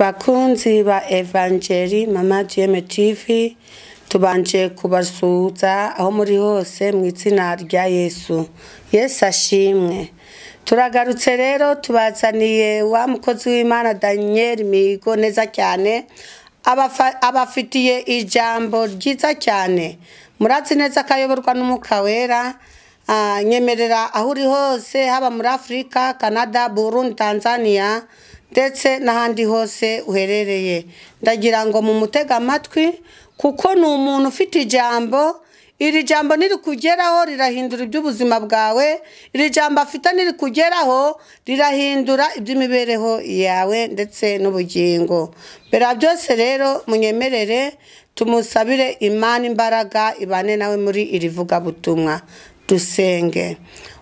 Bakunzi ba Evangeli Mama Dieme TV tubanje kubasuhuza aho muri hose mu izina rya Yesu. Yesu ashimwe. Turagarutse rero tubazaniye wa mukozi w'Imana Daniel Migo neza cyane abafitiye ijambo ryiza cyane. Murazi neza kayoborwa n'umuka wera. Nyemerera aho uri hose haba muri Afrika, Canada, Burundi, Tanzania ndetse n'ahandi hose uherereye. Ndagira ngo mu mutega amatwi kuko ni umuntu ufite ijambo. Iri jambo niri kugeraho rirahindura iby'ubuzima bwawe. Iri jambo afite niri kugeraho rirahindura iby'imibereho yawe ndetse n'ubugingo. Bera byose rero munyemerere tumusabire Imana imbaraga ibane nawe muri iri vuga butumwa. Dusenge.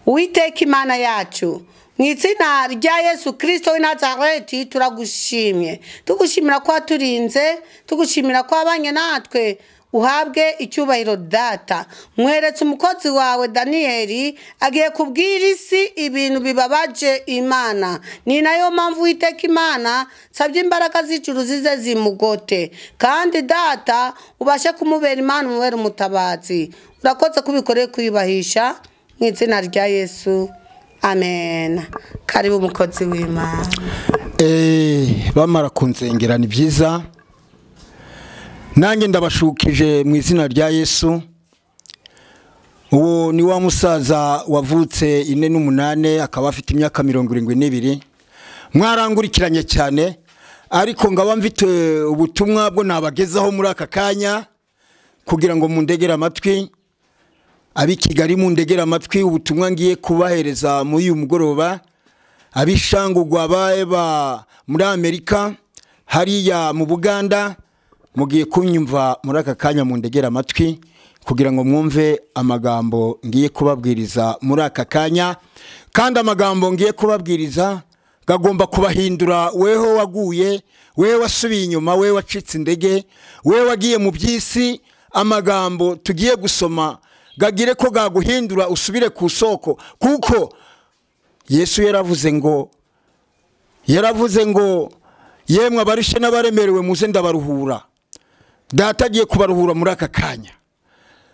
Uwiteka Imana yacu, mu izina rya Yesu Kristo w'i Nazareti turagushimye. Tugushimira ko waturinze, tugushimira ko wabanye natwe. Uhabwe icyubahiro data. Mweretse umukozi wawe Daniel agiye kubwira isi ibintu bibabaje Imana. Ni nayo mpamvu Uwiteka Imana sabye imbaraga z'ijuru zize zimugote. Kandi data ubashe kumubera Imana umubera umutabazi. Urakoze kubikoreye kuyubahisha mu izina rya Yesu. Amen. Karibu umukozi w'Imana. Bamara kunsengera ni byiza. Nanjye ndabashukije mu izina rya Yesu. Uwo ni wa musaza wavutse 48 akaba afite imyaka 72. Mwarangurikiranye cyane ariko ngaba mfite ubutumwa bwo nabagezaho muri aka kanya kugira ngo mundegera amatwi. Abi Kigali mundegera amatwi ubutumwa ngiye kubahereza muri uyu mugoroba. Abishangurwa ba muri Amerika hariya mu Buganda mugiye kunyumva muri aka kanya mundegera amatwi kugira ngo mwumve amagambo ngiye kubabwiriza muri aka kanya. Kandi amagambo ngiye kubabwiriza gagomba kubahindura weho waguye, wewe wasubiye inyuma, wewe wacitse indege, wewe wagiye mu byisi. Amagambo tugiye gusoma gagire ko gaguhindura usubire ku soko, kuko Yesu yaravuze ngo yemwe abarishe n'abaremerewe muze ndabaruhura. Data agiye kubaruhura muri aka kanya.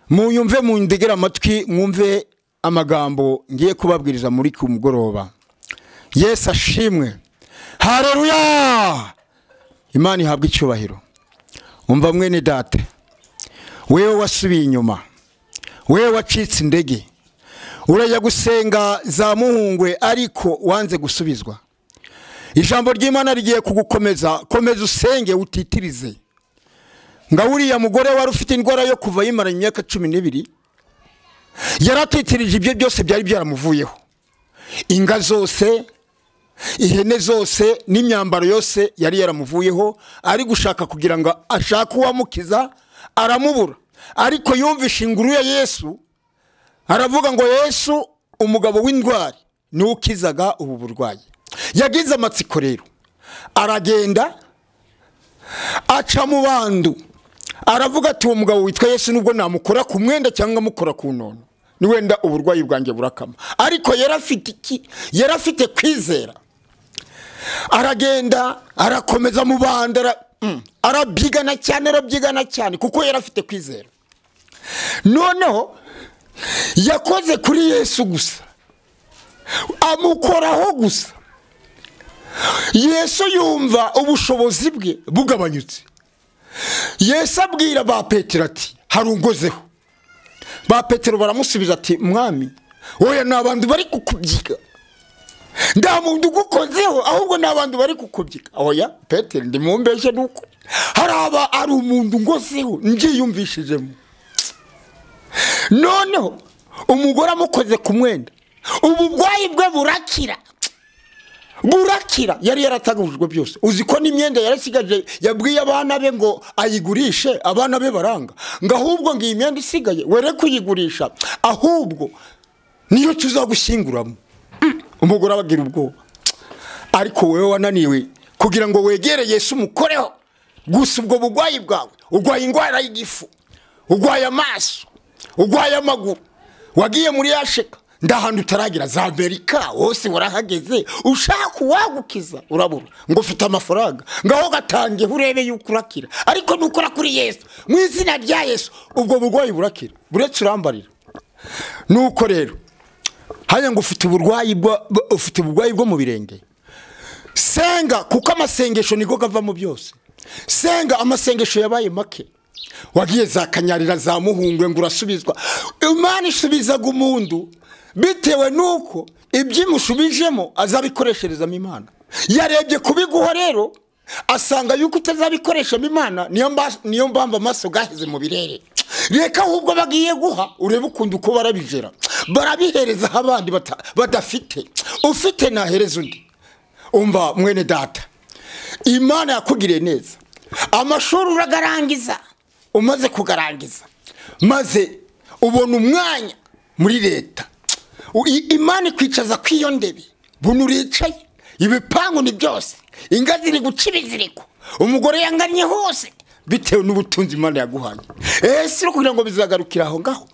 Munyumve mundegera amatwi mwumve amagambo ngiye kubabwiriza muri ku mugoroba. Yesu ashimwe. Haleluya. Imana ihabwe icyubahiro. Umva mwene data, wewe wasubiye inyuma, wewe wacitse indege, urajya gusenga za muhungwe ariko wanze gusubizwa. Ijambo ry'Imana rigiye kugukomeza. Komeza usenge utitirize. Ngawuriya mugore wari ufite indwara yo kuva yimara imyaka 12 yaratitirije ibyo byose byari byaramuvuyeho. Inga zose, ihene zose n'imyambaro yose yari yaramuvuyeho, ari gushaka kugira ngo ashaka uwamukiza aramubura. Ariko yumvisha inkuru ya Yesu, aravuga ngo Yesu umugabo w'indwari ni ukizaga ubu burwayi. Yagize amatsiko rero, aragenda aca mu bandu, aravuga ati uwo mugabo witwa Yesu nubwo namukora ku mwenda cyangwa mukora ku nono ni wenda uburwayi bwanjye burakama. Ariko yarafite iki? Yarafite kwizera. Aragenda arakomeza mu bandara, arabyigana cyane kuko yarafite kwizera. Noneho yakoze kuri Yesu gusa, amukoraho gusa. Yesu yumva ubushobozi bwe bugabanyutse. Yesu abwira ba Petero ati harungozeho. Ba Petero baramusubiza ati mwami, oya n'abantu bari kukubyiga, nda muntu gukozeho ahubwo n'abantu bari kukubyiga. Oya Petero ndi mumbeshe nuko haraba ari umuntu ngozeho njiyumvishijemo. Noneho umugore amukoze ku mwenda, ubugwayi bwe burakira. Yari yaratagujwe byose. Uziko n'imyenda yarasigaje yabwiye abana be ngo ayigurishe, abana be baranga. Ngahubwo ngiye imyenda isigaye were kuyigurisha, ahubwo niyo tuzagushyinguramo. Umugore abagira ubwoba. Ariko wewe wananiwe kugira ngo wegere Yesu mukoreho gusa ubwo bugwayi bwawe. Ugwaye indwara y'igifu, ugwaye amaso, ugwaye amaguru, wagiye muri yasheka ndahantu utaragira za Amerika wose warahageze ushaka uwagukiza urabura ngo ufite amafaranga ngaho gatangiye urebe yuko urakira ariko nukora kuri Yesu mu izina rya Yesu ubwo burwayi burakira buretse urambarira nuko rero hanya ngo ufite uburwayi bwo mu birenge senga kuko amasengesho nigo gava mu byose senga amasengesho yabaye make wagiye za kanyarira za muhungwe ngo urasubizwa Imana isubizaga umuntu bitewe nuko ibyimushubijemo azabikoreshereza mu Imana yarebye kubiguha rero asanga yuko utazabikoresha mu Imana niyo mbamba amaso gaheze mu birere reka ahubwo bagiye guha urebe ukundi uko barabijera barabihereza abandi badafite ufite nahereza undi umva mwene data Imana yakugiriye neza amashuri uragarangiza umaze kugarangiza maze ubona umwanya muri leta Imana ikwicaza kwiyo ndebe buno uricaye ibipangu ni byose ingazi iri guca ibiziriko umugore yanganye hose bitewe n'ubutunzi Imana yaguhaye ese kugira ngo bizagarukira aho ngaho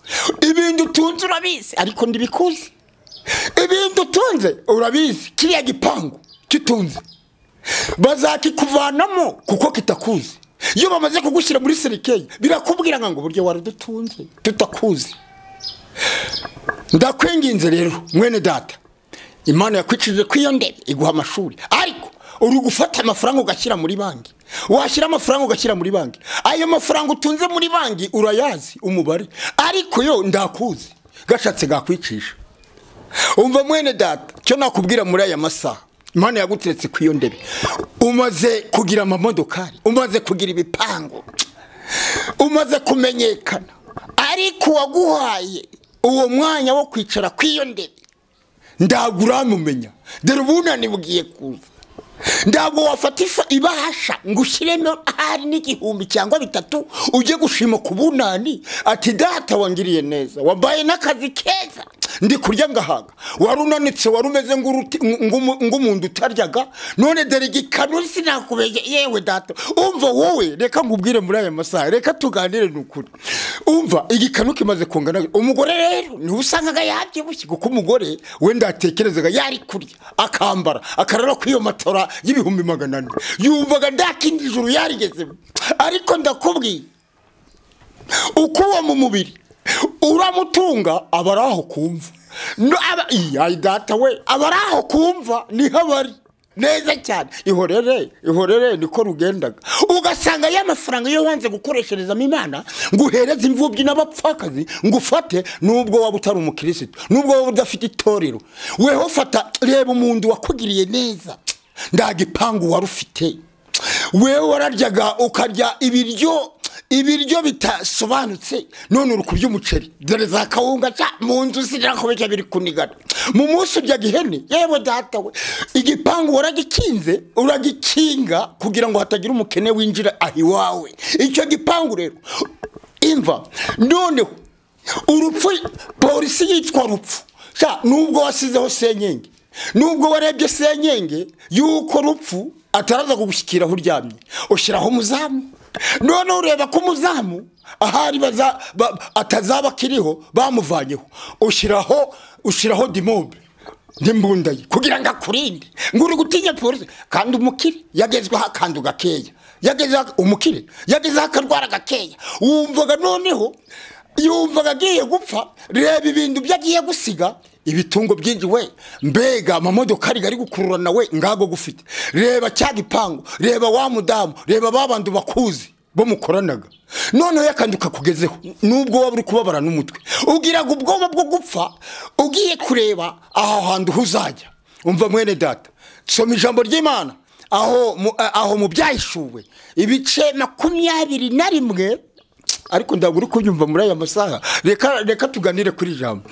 ibindi utunze urabizi ariko ndibikuzi ibindi utunze urabizi kiriya gipangu kitunze bazakikuvanamo kuko kitakuzi iyo bamaze kugushyira muri serikeye birakubwira ngo buryo warudutunze tutakuzi ndakwinginze rero mwene data Imana yakwicije kwiyo ndebe iguha amashuri ariko uri gufata amafaranga ugashyira muri banki washyira amafaranga ugashyira muri banki ayo mafaranga utunze muri banki urayazi umubare ariko yo ndakuzi gashatse gakwicisha umva mwene data cyo nakubwira muri aya masaha Imana yaguteretse kwiyo ndebe umaze kugira amamodokari umaze kugira ibipango umaze kumenyekana ariko waguhaye uwo mwanya wo kwicara kwiyo ndebe ndaguramumenya dore ubunani bugiye kuza ndabwo wafata ibahasha ngushyiremo hari n'igihumbi cyangwa bitatu uje gushima ku bunani ati data wangiriye neza wambaye n'akazi keza ndi kurya ngahaga warunanitse warumeze ng'umuntu utaryaga none dore igikanu sinakubeye yewe data umva wowe reka ngubwire muri aya masaha reka tuganire n'ukuri umva igikanu kimaze kungana umugore rero ni usangaga yabyibushye kuko umugore wenda atekerezaga yari kurya akambara akarara kwiyo matora y'ibihumbi 400 yumvaga ndakindi juru yarigeze ariko ndakubwiye uko wa mu mubiri uramutunga abaraho kumva ay data we abaraho kumva ni habari neza cyane ihorere niko rugendaga ugasanga y'amafaranga yo wanze gukoreshereza mu Imana nguhereza imvubyi n'abapfakazi ngufate nubwo waba utari umukristo nubwo waba udafite itorero weho fata reba umuntu wakugiriye neza ndagipangu warufite wewe wararyaga ukarya ibiryo bitasobanutse none uri kurya umuceri dore za kawunga ca mu nzu sinakubeka biri kunigana mu munsi bya gihene yewe data we igipangu waragikinze uragikinga kugira ngo hatagira umukene winjira ahi wawe icyo gipangu rero imva none urupfu polisi yitwa rupfu ca nubwo wasizeho senyenge nubwo warebye senyenge yuko rupfu ataraza kugushyikira aho uryamye ushyiraho umuzamu none ureba ko umuzamu ahari atazaba kiriho bamuvanyeho ushyiraho dimobe n'imbundaye kugira ngo akurinde ngo uri gutinya polisi kandi umukire yagezweho akantu gakeya umukire yagezeho akarwara gakeya wumvaga noneho yumvaga agiye gupfa reba ibintu byagiye gusiga ibitungo byinji we mbega amamodokari gari gukururana we ngago gufite reba cya gipangu reba wa mudamu reba babandu bakuzi bo mukoranaga noneho yakanduka kugezeho nubwo waburi kubabara n'umutwe ugiraga ubwoba bwo gupfa ugiye kureba aho hantu huzajya umva mwene data soma ijambo ry'Imana aho mu byahishuwe ibice 21 ariko ndagura kunyumva muri aya masaha reka tuganire kuri jambo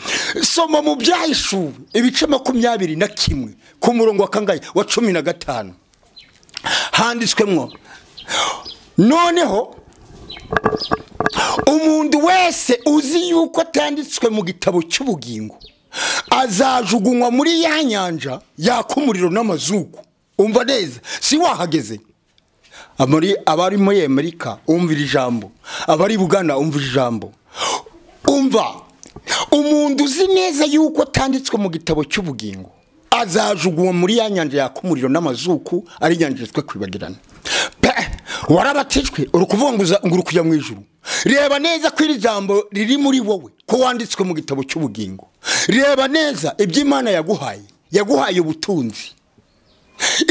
soma mu byahishuwe ibice 21 ku murongo wa kangaye wa 15 handitswemwo noneho umuntu wese uzi yuko atanditswe mu gitabo cy'ubugingo azajugunywa muri ya nyanja yakumuriro n'amazuku umva neza si wahageze abari muri Amerika umvira ijambo abari Buganda umvira ijambo umva umuntu uzi neza yuko atanditswe mu gitabo cy'ubugingo azajugunywa muri ya nyanja yaka umuriro n'amazuku ari nyanja twe kwibagirana. Warabatijwe uri kuvuga ngo uri kujya mu ijuru. Reba neza ko iri jambo riri muri wowe ko wanditswe mu gitabo cy'ubugingo. Reba neza ibyo Imana yaguhaye ubutunzi.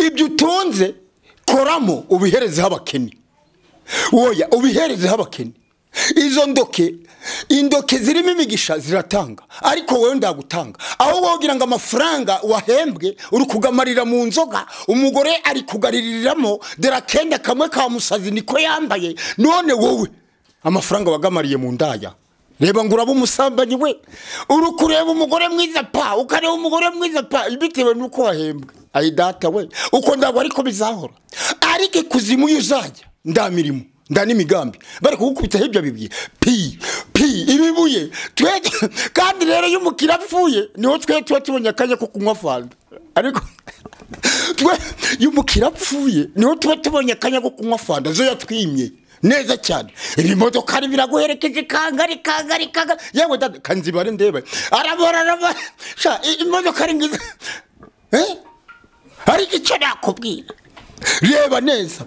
Ibyo utunze koramo ubiherezeho abakene. Woya ubiherezeho abakene. Izo indoke zirimo imigisha ziratanga, ariko wowe ndagutanga. Aho wogira ngo amafaranga wahembwe uri kugamarira mu nzoga, umugore ari kugaririramo derakenda kamwe ka musazi niko yambaye, none wowe amafaranga wagamariye mu ndaya. Reba ngo uraba umusambanyi we, uri kureba umugore mwiza pa, ukareba umugore mwiza pa, bitewe nuko wahembwe. Ayi data we, uko ndagwa ariko bizahora. Ariko kuzimu yuzajya ndamirimo ndani migambi bari kugukubita hebya bibye ibibuye twe kandi rero y'umukira apfuye niho twe tubonye akanya ko kunywa fanta. Ariko twe y'umukira apfuye niho tubonye akanya ko kunywa fanta zo yatwimye neza cyane. Ibimodoka ari biraguherekeje kangari yewe kanzibare ndebe arabora sha imodoka ari ngize ari icyo nakubwira. Reba neza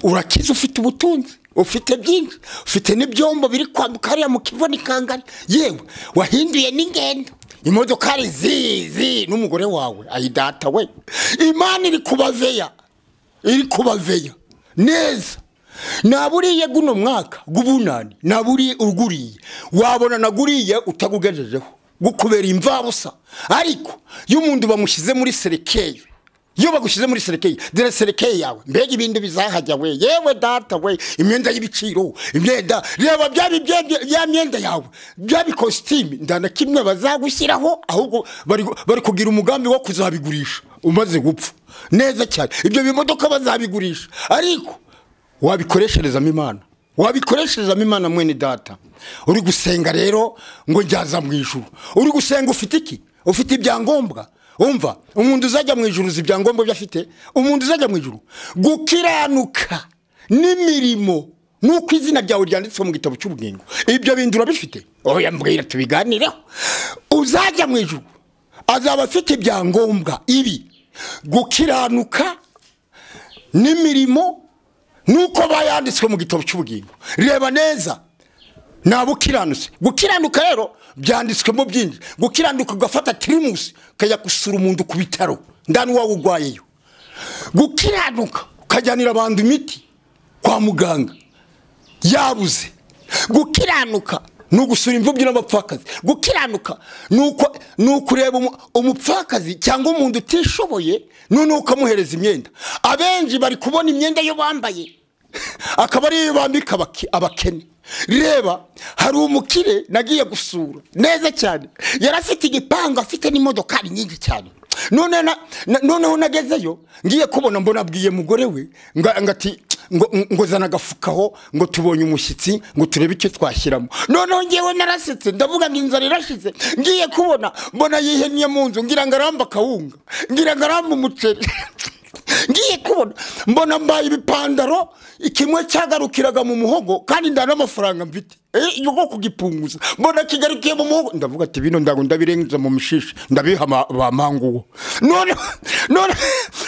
urakiza, ufite ubutunzi, ufite byinshi, ufite n'ibyombo biri kwambuka hariya mu kivoni kangari, yewe wahinduye n'ingendo, imodoka ari zizi n'umugore wawe. Ayi data we, Imana iri kubaveya neza. Naburiye guno mwaka gubunani, naburiye uguriye wabona naguriye utagugejejeho gukubera imvabusa. Ariko y'umuntu bamushyize muri serekeye, iyo bagushize muri serekeye dere serekeye yawe mbega ibindi bizahajya we, yewe data we, imyenda y'ibiciro, imyenda reba bya myenda yawe bya costume ndana kimwe bazagushyiraho, ahubwo bari kugira umugambi wo kuzabigurisha umaze gupfa neza cyane. Ibyo bimodoka bazabigurisha, ariko wabikoresherezamo Imana mwene data. Uri gusenga rero ngo njyaza mu ijuru, uri gusenga ufite iki? Ufite ibyangombwa. Umva, umuntu uzajya mu ijuru zibyangombwa byafite, umuntu uzajya mu ijuru gukiranuka n'imirimo nuko izina ryawe ryanditswe mu gitabo cy'ubugingo. Ibyo bintu urabifite? Oya mbwira tubiganireho. Uzajya mu ijuru azaba afite ibyangombwa ibi: gukiranuka n'imirimo nuko bayanditswe mu gitabo cy'ubugingo. Reba neza nabukiranutse. Gukiranuka rero byanditswemo byinshi. Gukiranuka ugafata tirimusi kajya gusura umuntu ku bitaro ndani wawe ugwayeyo. Gukiranuka ukajyanira abantu imiti kwa muganga yabuze. Gukiranuka nugusura imvubyi n'abapfakazi. Gukiranuka nuko ureba umupfakazi cyangwa umuntu utishoboye none ukamuhereza imyenda. Abenji bari kubona imyenda yo bambaye akaba ari bambika abakene. Reba hari umukire nagiye gusura neza cyane, yarafite igipanga, afite n'imodoka nyinshi cyane. Noneho nagezeyo ngiye kubona mbona abwiye mugore we ngati ngo zana gafukaho ngo tubonye umushyitsi ngo turebe icyo twashyiramo. Noneho ngiyewe narasetse ndavuga ngo inzara irashize, ngiye kubona mbona yihennye mu nzu, ngira ngo aramba kawunga, ngira ngo aramba umuceri. Ngiye kubona mbona mbaye ibipandaro, ikimwe cyagarukiraga mu muhogo kandi ndana amafaranga mfite yuko kugipunguza. Mbona kigarukiye mu muhogo, ndavuga ati bino ndabirenza mu mishishi ndabiha bamanguwo. None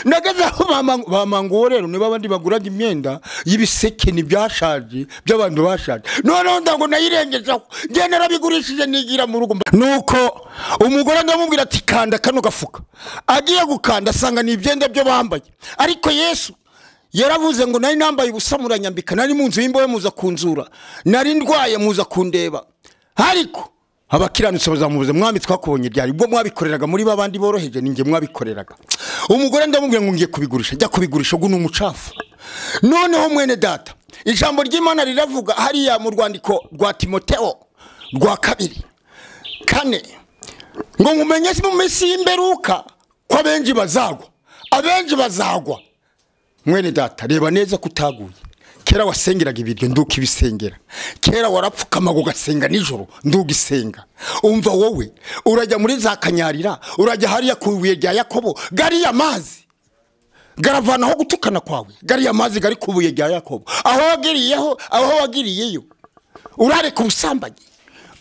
nageze aho bamanguwo rero niba abandi baguraga imyenda y'ibiseke nibyashaje by'abantu bashaje. None ndago nayirengejeho ngiye narabigurishije nigira mu rugo. Nuko umugore ndamubwira ati kanda kano gafuka. Agiye gukanda asanga ni ibyenda byo bambaye. Ariko Yesu yaravuze ngo nari nambaye ubusamura nyambika, nari mu nzu y'imbohe muza kunzura, nari ndwaye muza kundeba. Ariko abakiranutse bazamubuze, mwami twakubonye ryari ubwo mwabikoreraga muri babandi boroheje, ninge mwabikoreraga. Umugore ndamubwira ngo ngiye kubigurisha, jya kubigurisha guno umucafu. Noneho mwene data, ijambo ry'Imana riravuga hariya mu rwandiko rwa Timotheo rwa 2:4 ngo mumenye mu minsi y'imperuka ko abenji bazagwa. Mwene data, reba neza kutaguye. Kera wasengeraga ibiryo nduka ibisengera. Kera warapfukama ugasenga nijoro nduga isenga. Umva wowe urajya muri za Kanyarira, urajya hariya ku ibuye rya Yakobo, gari amazi garavanaho gutukana kwawe. Gari amazi gari ku ibuye rya Yakobo, aho wagiriyeyo urare ku busambanyi,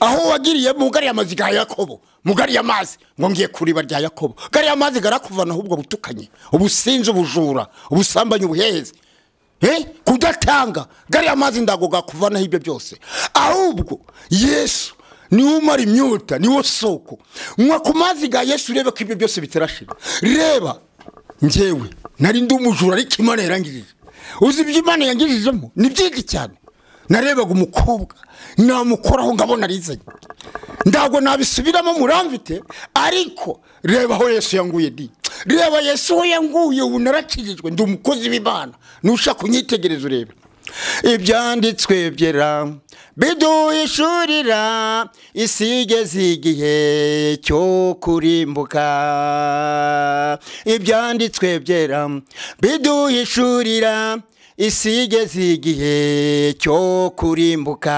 aho wagiriye mu gari y'amazi ga Yakobo mu gari y'amazi ngo ngiye kuriba rya Yakobo gari y'amazi garakuvana ahubwo butukanye ubusinzi ubujura ubusambanyi ubuhehezi kudatanga gari y'amazi ndago gakuvana ibyo byose ahubwo Yesu ni umara imyuta ni wo soko mwa kumazi ga Yesu reba ko ibyo byose biterashira reba njewe nari ndumujura ariko Imana yarangirije uzi ibyo Imana yangijijemo ni byinshi cyane narebaga umukobwa namukoraho ngabona rizanye ndago nabisubiramo muramvite ariko reba aho Yesu yanguye di reba Yesu aho yanguye ubu narakijijwe ndi umukozi w'Imana nushaka kunyitegereza urebe ibyanditswe byera biduhishurira isigeze igihe cyo kurimbuka ibyanditswe byera biduhishurira isigeze igihe cyo kurimbuka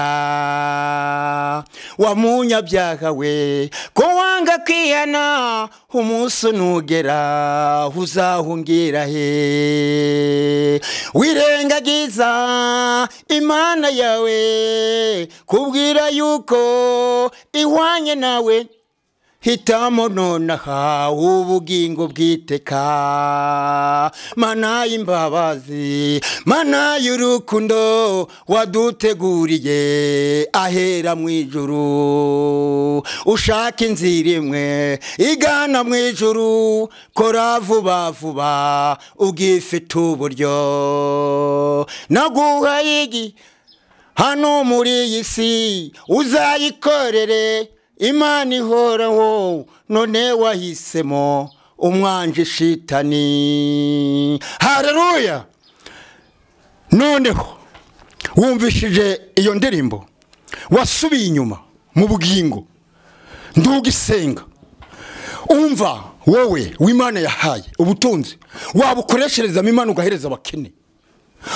wa munyabyaha we ko wanga kwihana umunsi nugera uzahungira he wirengagiza Imana yawe kubwira yuko ihwanye nawe hitamo nonaha ubugingo bwiteka Mana y'imbabazi Mana y'urukundo waduteguriye ahera mu ijuru ushaka inzira imwe igana mu ijuru kora vuba vuba ugifite uburyo naguhe hano muri iyi si uzayikorere Imana ihoraho none wahisemo umwanje shitani haleluya noneho wumvishije iyo ndirimbo wasubiye inyuma mu bugingo ndugisenga umva wowe w'Imana yahaye ubutunzi wabukoreshereza Imana ugahereza abakene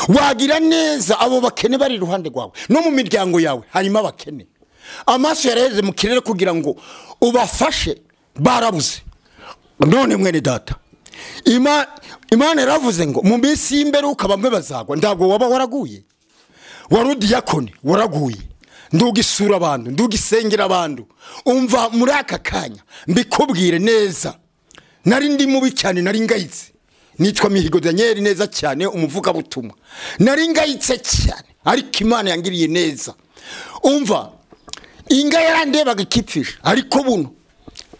wagira neza abo bakene bari iruhande rwawe no mu miryango yawe harimo abakene amaso yareze mu kirere kugira ngo ubafashe barabuze none mwene data Imana yaravuze ngo mu minsi y'imperuka bamwe bazagwa ndabwo waba waraguye warudiyakoni waraguye ndugisura abantu ndugisengera abantu umva muri aka kanya mbikubwire neza nari ndi mubi cyane nari ngayitse nitwa Mihigo Daniel neza cyane umuvuga butumwa nari ngayitse cyane ariko Imana yangiriye neza umva inga yarandebaga ikipfisha ariko buno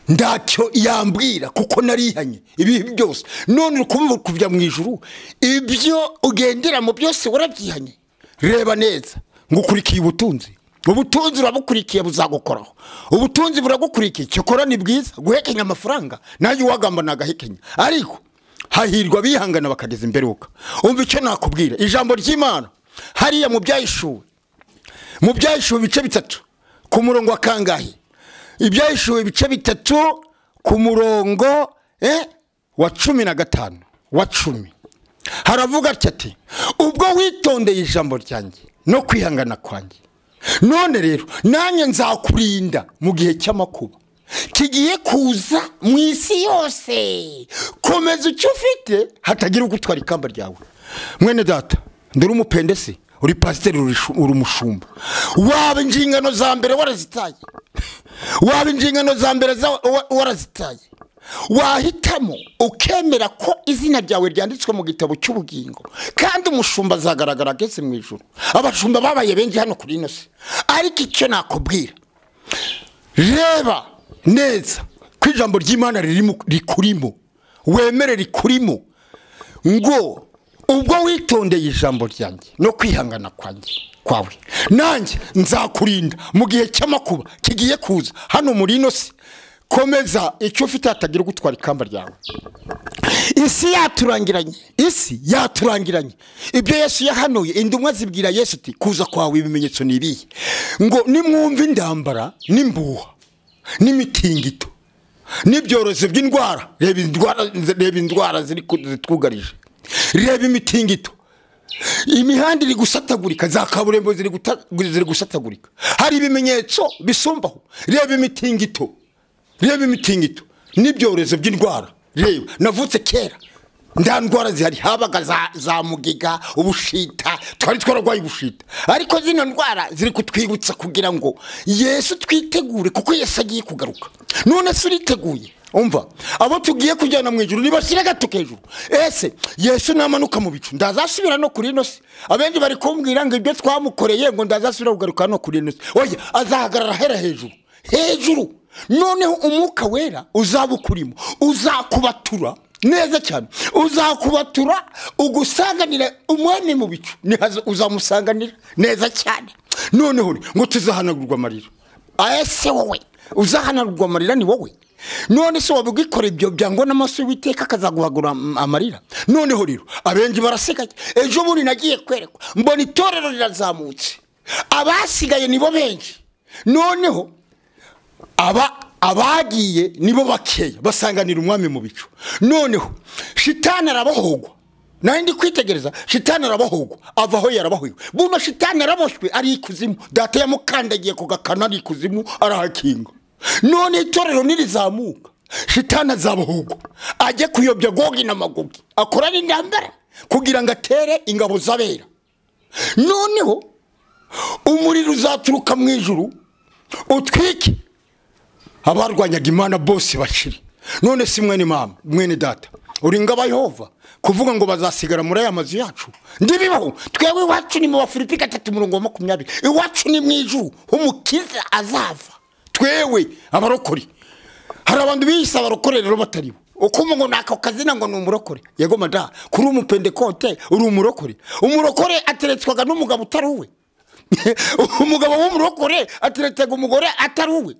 ndacyo yambwira kuko narihanye ibi byose none ukumva kuvya mu ijuru ibyo ugendera mu byose warabyihanye reba neza ngukurikiye ubutunzi urabukurikiye buzagukoraho ubutunzi buragukurikiye cyokora ni bwiza guhekenya amafaranga nayo wagamba nagahekenya ariko hahirwa bihangana bakageza imberuka umva icyo nakubwira ijambo ry'Imana hariya mu byayishuwe bice bitatu ku murongo wa kangahe ibyayishuwe bice bitatu ku murongo wa 15 wa 10 haravuga ati ubwo witondeye ijambo ryanjye no kwihangana kwanjye none rero nanye nzakurinda mu gihe cy'amakuba kigiye kuza mu isi yose komeza icyo ufite hatagira ugutwara ikamba ryawe mwene data nduri umupendesi uri pasiteri uri umushumba waba injingano za mbere warazitaye wahitamo ukemera ko izina ryawe ryanditswe mu gitabo cy'ubugingo kandi umushumba azagaragara ageze mu ijuru abashumba babaye benshi hano kuri ino si ariko icyo nakubwira reba neza ko ijambo ry'Imana rikurimo wemere rikurimo ngo ubwo witondeye ijambo ryanjye no kwihangana kwawe nanjye nzakurinda mu gihe cy'amakuba kigiye kuza hano muri ino si komeza icyo ufite hatagira gutwara ikamba ryawe isi yaturangiranye ibyo Yesu yahanuye indumwa zibwira Yesu ati kuza kwawe ibimenyetso nibiye ngo nimwumva indambara n'imbuha n'imitingito n'ibyorozo by'indwara reba indwara zitwugarije reba imitingito imihanda iri gusatagurika za kaburimbo ziri gusatagurika hari ibimenyetso bisumbaho reba imitingito n'ibyorezo by'indwara reba navutse kera nda ndwara zihari habaga za mugiga ubushita twari twararwaye ubushita ariko zino ndwara ziri kutwibutsa kugira ngo Yesu twitegure kuko Yesu agiye kugaruka none se uriteguye umva abo tugiye kujyana mu ijuru nibashyire gato kejuru ese Yesu namanuka mu bicu ndazasubira no kuri ino si abenshi bari kumbwira ngo ibyo twamukoreye ngo ndazasubira kugaruka no kuri ino si oya azahagarara hera hejuru noneho umwuka wera uzabukurimo uzakubatura neza cyane uzakubatura ugusanganira umwami mu bicu uzamusanganira neza cyane noneho ngo tuzahanagurwa amarira ese wowe uzahanagurwa amarira ni wowe none se wabigikora ibyo byango n'amaso witeka kazaguhagura amarira noneho rero abenji baraseka ejo muri nagiye kwerekwa mbona itorero rirazamutse abasigaye nibo benshi noneho abagiye nibo bakeya basanganira umwami mu bicu noneho shitani arabohogwa nandi kwitegereza shitani arabohogwa avaho yarabahoye buno shitani araboshwe ari ikuzimu data yamukandagiye ku gakana ari ikuzimu arahakinga none itorero nirizamuka shitani azabohogwa ajye kuyobya Gogi na Magogi akorana intambara kugira ngo atere ingabo zabera noneho umuriro uzaturuka mu ijuru utwike abarwanyaga Imana bose bashiri none si mwene mama mwene data uri ngaba Yehova kuvuga ngo bazasigara muri aya mazu yacu ndibibaho twewe iwacu ni mu Bafilipi 3:20 iwacu ni mu ijuru umukiza azava twewe abarokori hari abantu biyisa abarokore rero bataribo ukumu ngo nako kazina ngo numurokore yego mada kuri umupendekote uri umurokore ateretswaga n'umugabo utaruwe umugabo w'umurokore ateretega umugore ataruwe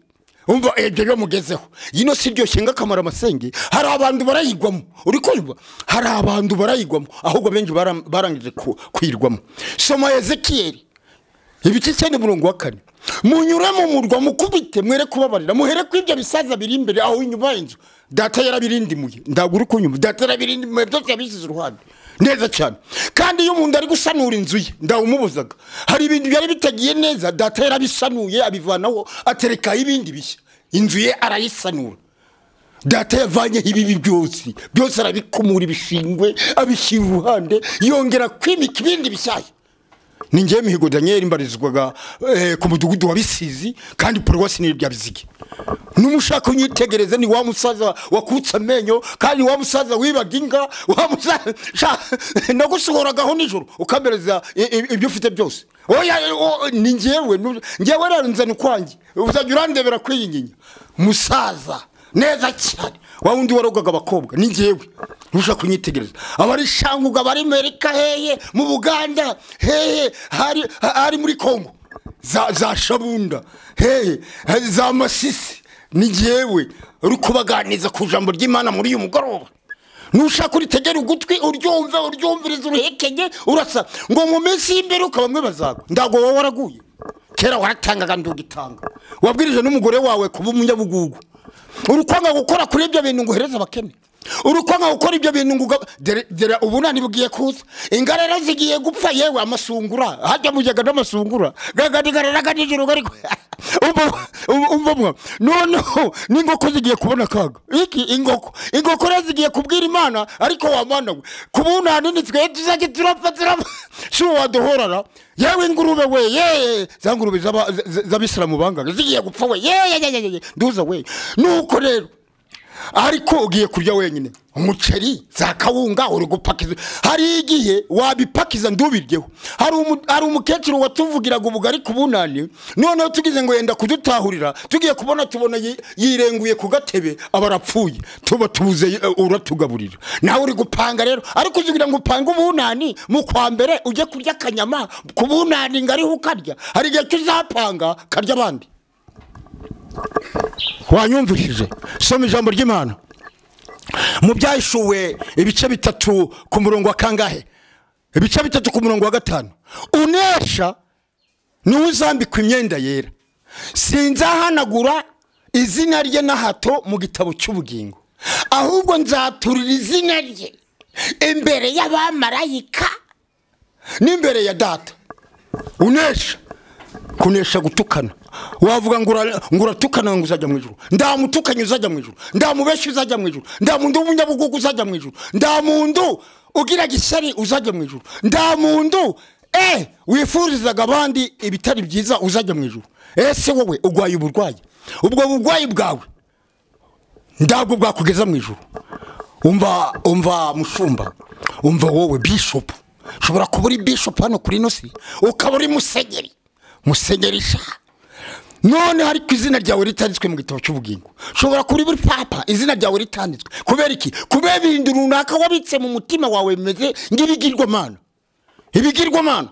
umva ebyo byo mugezeho yino si byo shinga kamara amasenge hari abantu barayigwamo uri kumva hari abantu barayigwamo ahubwo benshi barangije kwirwamo soma Ezekiyeli ibice 9:4 munyure mu murwa mukubite mwere kubabarira muhere kwibyo bisaza biri imbere aho inyuma y'inzu data yarabirindimuye ndagura kunyuma data yarabirindimuye byose yabisize uruhande neza cyane kandi iyo umuntu ari gusanura inzu ye ndawumubuzaga hari ibintu byari bitagiye neza data yarabisanuye abivanaho atereka ibindi bishya inzu ye arayisanura data yavanye ibibi byose arabikumura ibishingwe abishyira uruhande yongera kwimika ibindi bishyashya ningiye mihigo Daniel imbarizwaga ku mudugudu wa Bisizi kandi Paruwasi ni byabizige numushaka unyitegereze ni wa musaza wakutsa amenyo kandi wa musaza wibaginga wa musaza nagusohoragaho nijoro ukamereza ibyo ufite byose oya ningewe ranzana kwangi uzajya urandebera kwiyinyinya musaza neza cyane wa wundi warogaga abakobwa ningewe ntushaka kunyitegereza abari shanguga bari Amerika heye mu Buganda heye hari muri Kongo za Shabunda heye za Masisi ningewe uri kubaganiza ku jambo ry'Imana muri uyu mugoroba nushaka uritegera ugutwi uryumviriza uruhekenye urasa ngo mu minsi y'imbere ukabamwe bazagwa ndago wowe waraguye kera waratangaga ndugitanga wabwirije n'umugore wawe kuba umunyabugugu urukwanga gukora kuri ibyo bintu ngo hereza bakene urukwanga gukora ibyo bintu ngo dera ubunani bugiye kuza ingarera zigiye gupfa yewe amasungura hajya mujaga n'amasungura gagadigararaga nijoro gari umva noneho n'ingoko zigiye kubona kaga iki ingoko zigiye kubwira Imana ariko wamana kubunani nitwe tuzage turapfa sho wadohorara yewe ingurube we ye zangurube z'abisilamu bangaga zigiye gupfa we ye nduza we nuko rero ariko ugiye kurya wenyine umuceri za kawunga uri gupakiza hari igihe wabipakiza ndubiryeho hari umukecuru watuvugiraga ubugari kubunani noneho tugize ngo yenda kudutahurira tugiye tubona yirenguye ku gatebe abarapfuye tuba tubuze uratugaburira nawe uri gupanga rero ariko uzugira ngo upanga ubunani mu kwa mbere ujye kurya kanyama kubunani ngariho ukarya hari igihe tuzapanga karya abandi wanyumvishije soma ijambo ry'Imana mu byahishuwe ibice 3 ku murongo wa kangahe ibice 3 ku murongo wa 5 unesha ni uzambikwa imyenda yera sinzahanagura izina rye na hato mu gitabo cy'ubugingo ahubwo nzaturira izina rye imbere y'abamarayika n'imbere ya data unesha kunesha gutukana wavuga nguratukana ngo uzajya mu ijuru ndamutukanye uzajya mu ijuru ndamubeshi uzajya mu ijuru ndamundu umunyabugugu uzajya mu ijuru ndamundu ugira gisari uzajya mu ijuru ndamundu wifurizaga abandi ibitari byiza uzajya mu ijuru. Ese wowe ugwaye uburwayi, ubwo burwayi bwawe ndabwo bwakugeza mu ijuru. Umva mushumba, umva wowe bishop, shobora kuba uri bishop hano kuri nosi, ukaba uri musenyeri sha, none hari ku izina ryawe ritanditswe mu gitabo cy'ubugingo. Shobora kuba uri papa, izina ryawe ritanditswe. Kubera iki? Kubera ibintu runaka wabitse mu mutima wawe bimeze ng'ibigirwamana. Ibigirwamana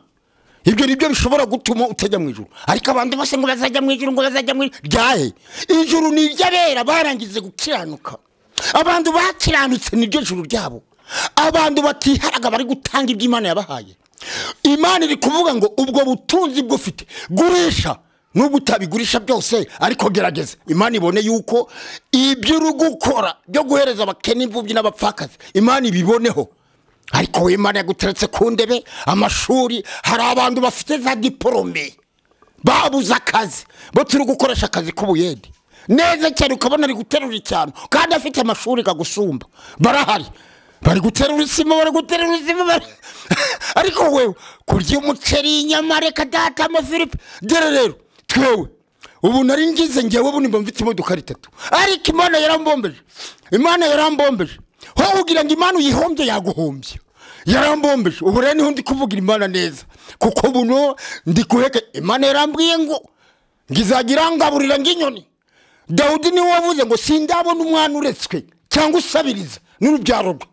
ibyo nibyo bishobora gutuma utajya mu ijuru. Ariko abandi bose ngo bazajya mu ijuru, ngo bazajya mu ryahe. Ijuru ni iry'abera barangize gukiranuka. Abantu bakiranutse niryo juru ryabo. Abantu batiharaga bari gutanga iby'Imana yabahaye. Imana iri kuvuga ngo ubwo butunzi bwo ufite gurisha, nubwo utabigurisha byose ariko gerageza Imana ibone yuko ibyo uri gukora byo guhereza abakene, imfubyi n'abapfakazi Imana ibiboneho. Ariko we Imana yaguteretse ku ndebe amashuri, hari abantu bafite za diplome babuze akazi, bo turi gukoresha akazi k'ubuyede neza cyane, ukabona ari guterura icyano kandi afite amashuri kagusumba. Barahari bari guterura isima, ariko wewe kurya umuceri, inyama, reka data amafilipe. Dore rero twewe ubu nari ngize ngewe ubu nimba mfite imodoka 3, ariko Imana yarambombeje. Ho ugira ngo Imana uyihombye yaguhombye, yarambombeje. Ubu rero niho ndi kuvugira Imana neza, kuko buno ndi kuheka. Imana yarambwiye ngo ngizagira ngaburira ng'inyoni. Dawudi ni wavuze ngo sindabona umwana uretswe cyangwa usabiriza n'urubyaro rwe.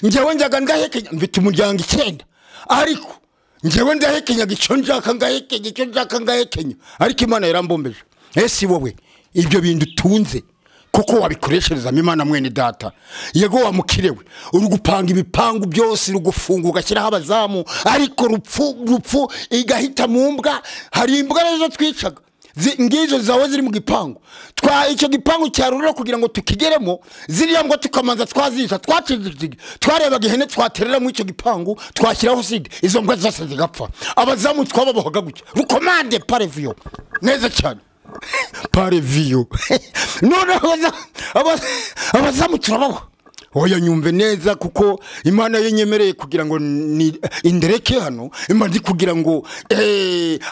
Ngewe njyaga ndahekenya, mfite umuryango 9, ariko ngewe ndahekenya icyo njaka ngahekenya, ariko Imana yarambombeje. Ese wowe ibyo bintu tunze kuko wabikoreshereza Imana mwene data, yego wamukirewe uri gupanga ibipangu byose, uri gufunga ugashyiraho abazamu, ariko rupfu igahita mu mbwa. Hari imbwa rezo twicaga ngizo zawe ziri mu gipangu, icyo gipangu cyarurira kugira ngo tukigeremo, ziriya mbwa tukamanza twazisha, twarebaga ihene twaterera mu icyo gipangu, twashyiraho side, izo mbwa zose zigapfa. Abazamu twababohaga gutya, rukomande parevio neza cyane parevio. None abazamu turabaho. Oya nyumve neza, kuko Imana yenyemereye kugira ngo indereke hano. Imana ndi kugira ngo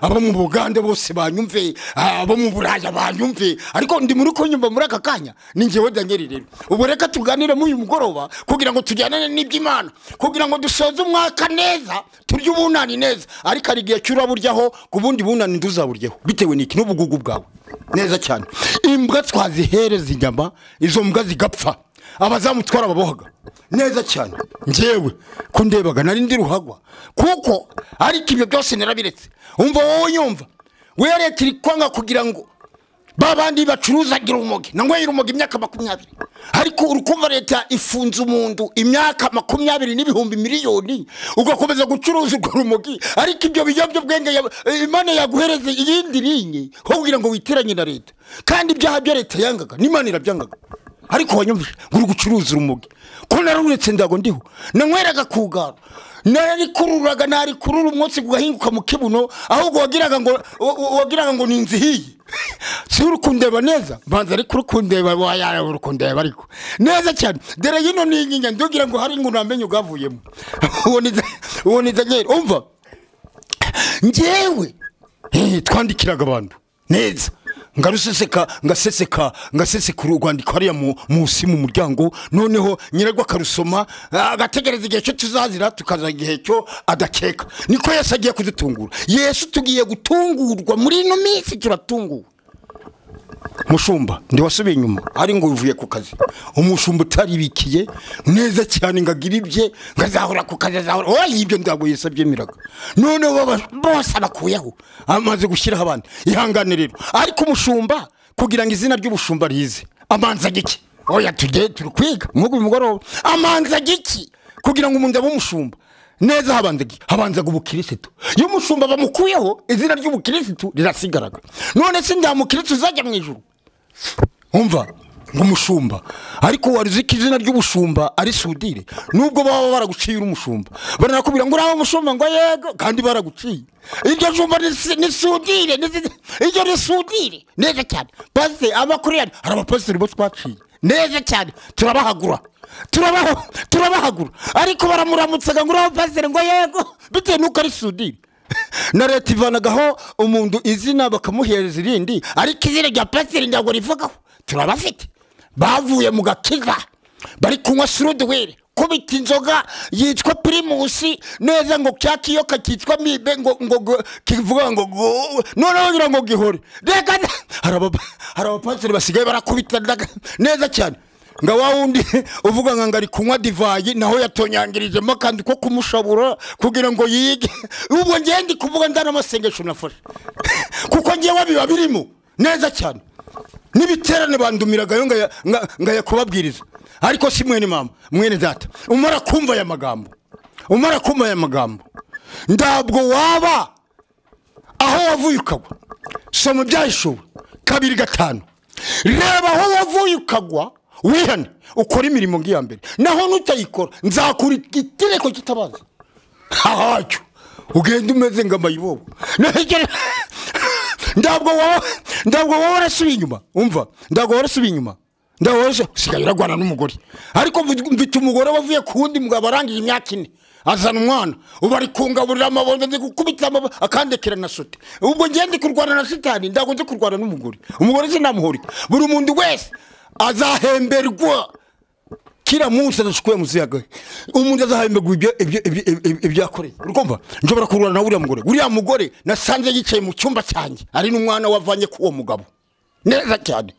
abo mu Bugande bose banyumve, abo mu Buraya banyumve, ariko ndi muri ko nyumva muri aka kanya ni ngewe Daniel. Rero ubu reka tuganire mu uyu mugoroba kugira ngo tujyanane n'iby'Imana, kugira ngo dusoze umwaka neza, turye ubunani neza. Ariko ari gihe cyuraburyaho kubundi bunani nduzaburyeho bitewe n'iki n'ubugugu bwawe neza cyane. Imbwa twazihereza inyama, izo mbwa zigapfa, abazamu twarababohaga neza cyane. Ngewe kundebaga nari ndi ruhagwa, kuko ariko ibyo byose narabiretse. Umva wowe nyumva, weretiri kwanga kugira ngo babandi bacuruza gira urumogi, nangwe urumogi imyaka 20, ariko urukumva leta ifunze umuntu imyaka 20 n'ibihumbi miliyoni, ugakomeza gucuruza urumogi. Ariko ibyo biyobyo bwenge Imana yaguhereze iyindi rinye ho kugira ngo witeranye na leta, kandi ibyaha byo leta yangaga n'Imana irabyangaga. Ariko wanyumvise nguri gucuruza urumogi, ko naruretse ndago ndiho nanyweraga kugara, nari kurura umunsi guhinguka mu kibuno, ahubwo wagiraga ngo ninzihiye. Si urukundeba neza, banza ari kurukundeba waya urukundeba ariko neza cyane. Dere yino ni inyinya ndogira ngo hari ngo namenye ugavuyemo. Uwo ni Daniel. Umva ngewe twandikiraga abantu neza, ngaseseka urwandiko hariya musi mu muryango, noneho nyiragwa akarusoma, agategereza igihe cyo tuzazira, tukaza igihe cyo adakeka. Niko Yesu agiye kudutungura. Yesu tugiye gutungurwa muri ino minsi, turatunguwe. Mushumba ndi wasubiye inyuma, ari ngo uvuye ku kazi, umushumba utaribikiye neza cyane, ngagira ibye, ngazahura ku kazi, azahura. Oya ibyo ndago Yesu abyemeraga. None bose abakuyeho, amaze gushyiraho abandi. Ihangane rero, ariko umushumba kugira ngo izina ry'ubushumba rize, amanza giki? Oya tujye turukwiga nk'uko mugoroba. Amanza giki kugira ngo umuntu abe umushumba neza? Habanzaga ubukirisitu. Iyo umushumba bamukuyeho, izina ry'ubukirisitu rirasigaraga. None se ndamukirisitu uzajya mu ijuru? Umva ngumushumba, ariko warizika izina ry'ubushumba ari sudire, nubwo baba baraguciye umushumba, baranakubira ngo uraho umushumba, ngo yego, kandi baraguciye. Iryo jumba ni sudire, iryo ni sudire neza cyane. Base amakuru hari abapasiteri bo twaciye neza cyane, turabahagura, ariko baramuramutsaga ngo uraho pasiteri, ngo yego, bitewe nuko ari sudire. na leta ivanagaho umuntu izina bakamuhereza irindi ariko izina rya pasiteri ntabwo rivugaho turabafite bavuye mu gakiza bari kunywa surudwere kubita inzoga yitwa primusi neza ngo cyakiyoka cyitwa mibe ngo kivuga ngo noneho ngira ngo gihore reka harabapasiteri basigaye barakubita neza cyane nga wawundi uvuga ngo ngari kunywa divayi naho yatonyangirijemo kandi ko kumushabura kugira ngo yige ubwo ngende kuvuga ndana amasengesho nafashe kuko ngiye wabiba birimo neza cyane nibiterane bandumiraga yo ngaya kubabwiriza ariko si mwene mama mwene data umara kumva ya magambo ndabwo waba aho wavuye ukagwa soma byayishuwe 2:5 reba aho wavuye ukagwa wihane ukora imirimo ngiya mbere naho nutayikora nzakura itegeko kitabaza hahacyo ugenda umeze ngamayibobo ndabwo warasubiye inyuma umva ndabwo warasubiye inyuma ndawoje sigaye ragwana n'umugore ariko mvite umugore wavuye kundi mugabo arangije imyaka 4 azana umwana ubari kungaburira amabondo ndi gukubita akandekera na sote ubwo ngende kurwana na shitani ndago nzi kurwana n'umugore umugore sinamuhorika buri umuntu wese azahemberwa kira munsi adashikuye muziyaga umuntu azahemberwa ibyakoreye urumva njobora kurwana na uriya mugore nasanze yicaye mu cyumba cyanjye ari n'umwana wavanye ku uwo mugabo neza cyane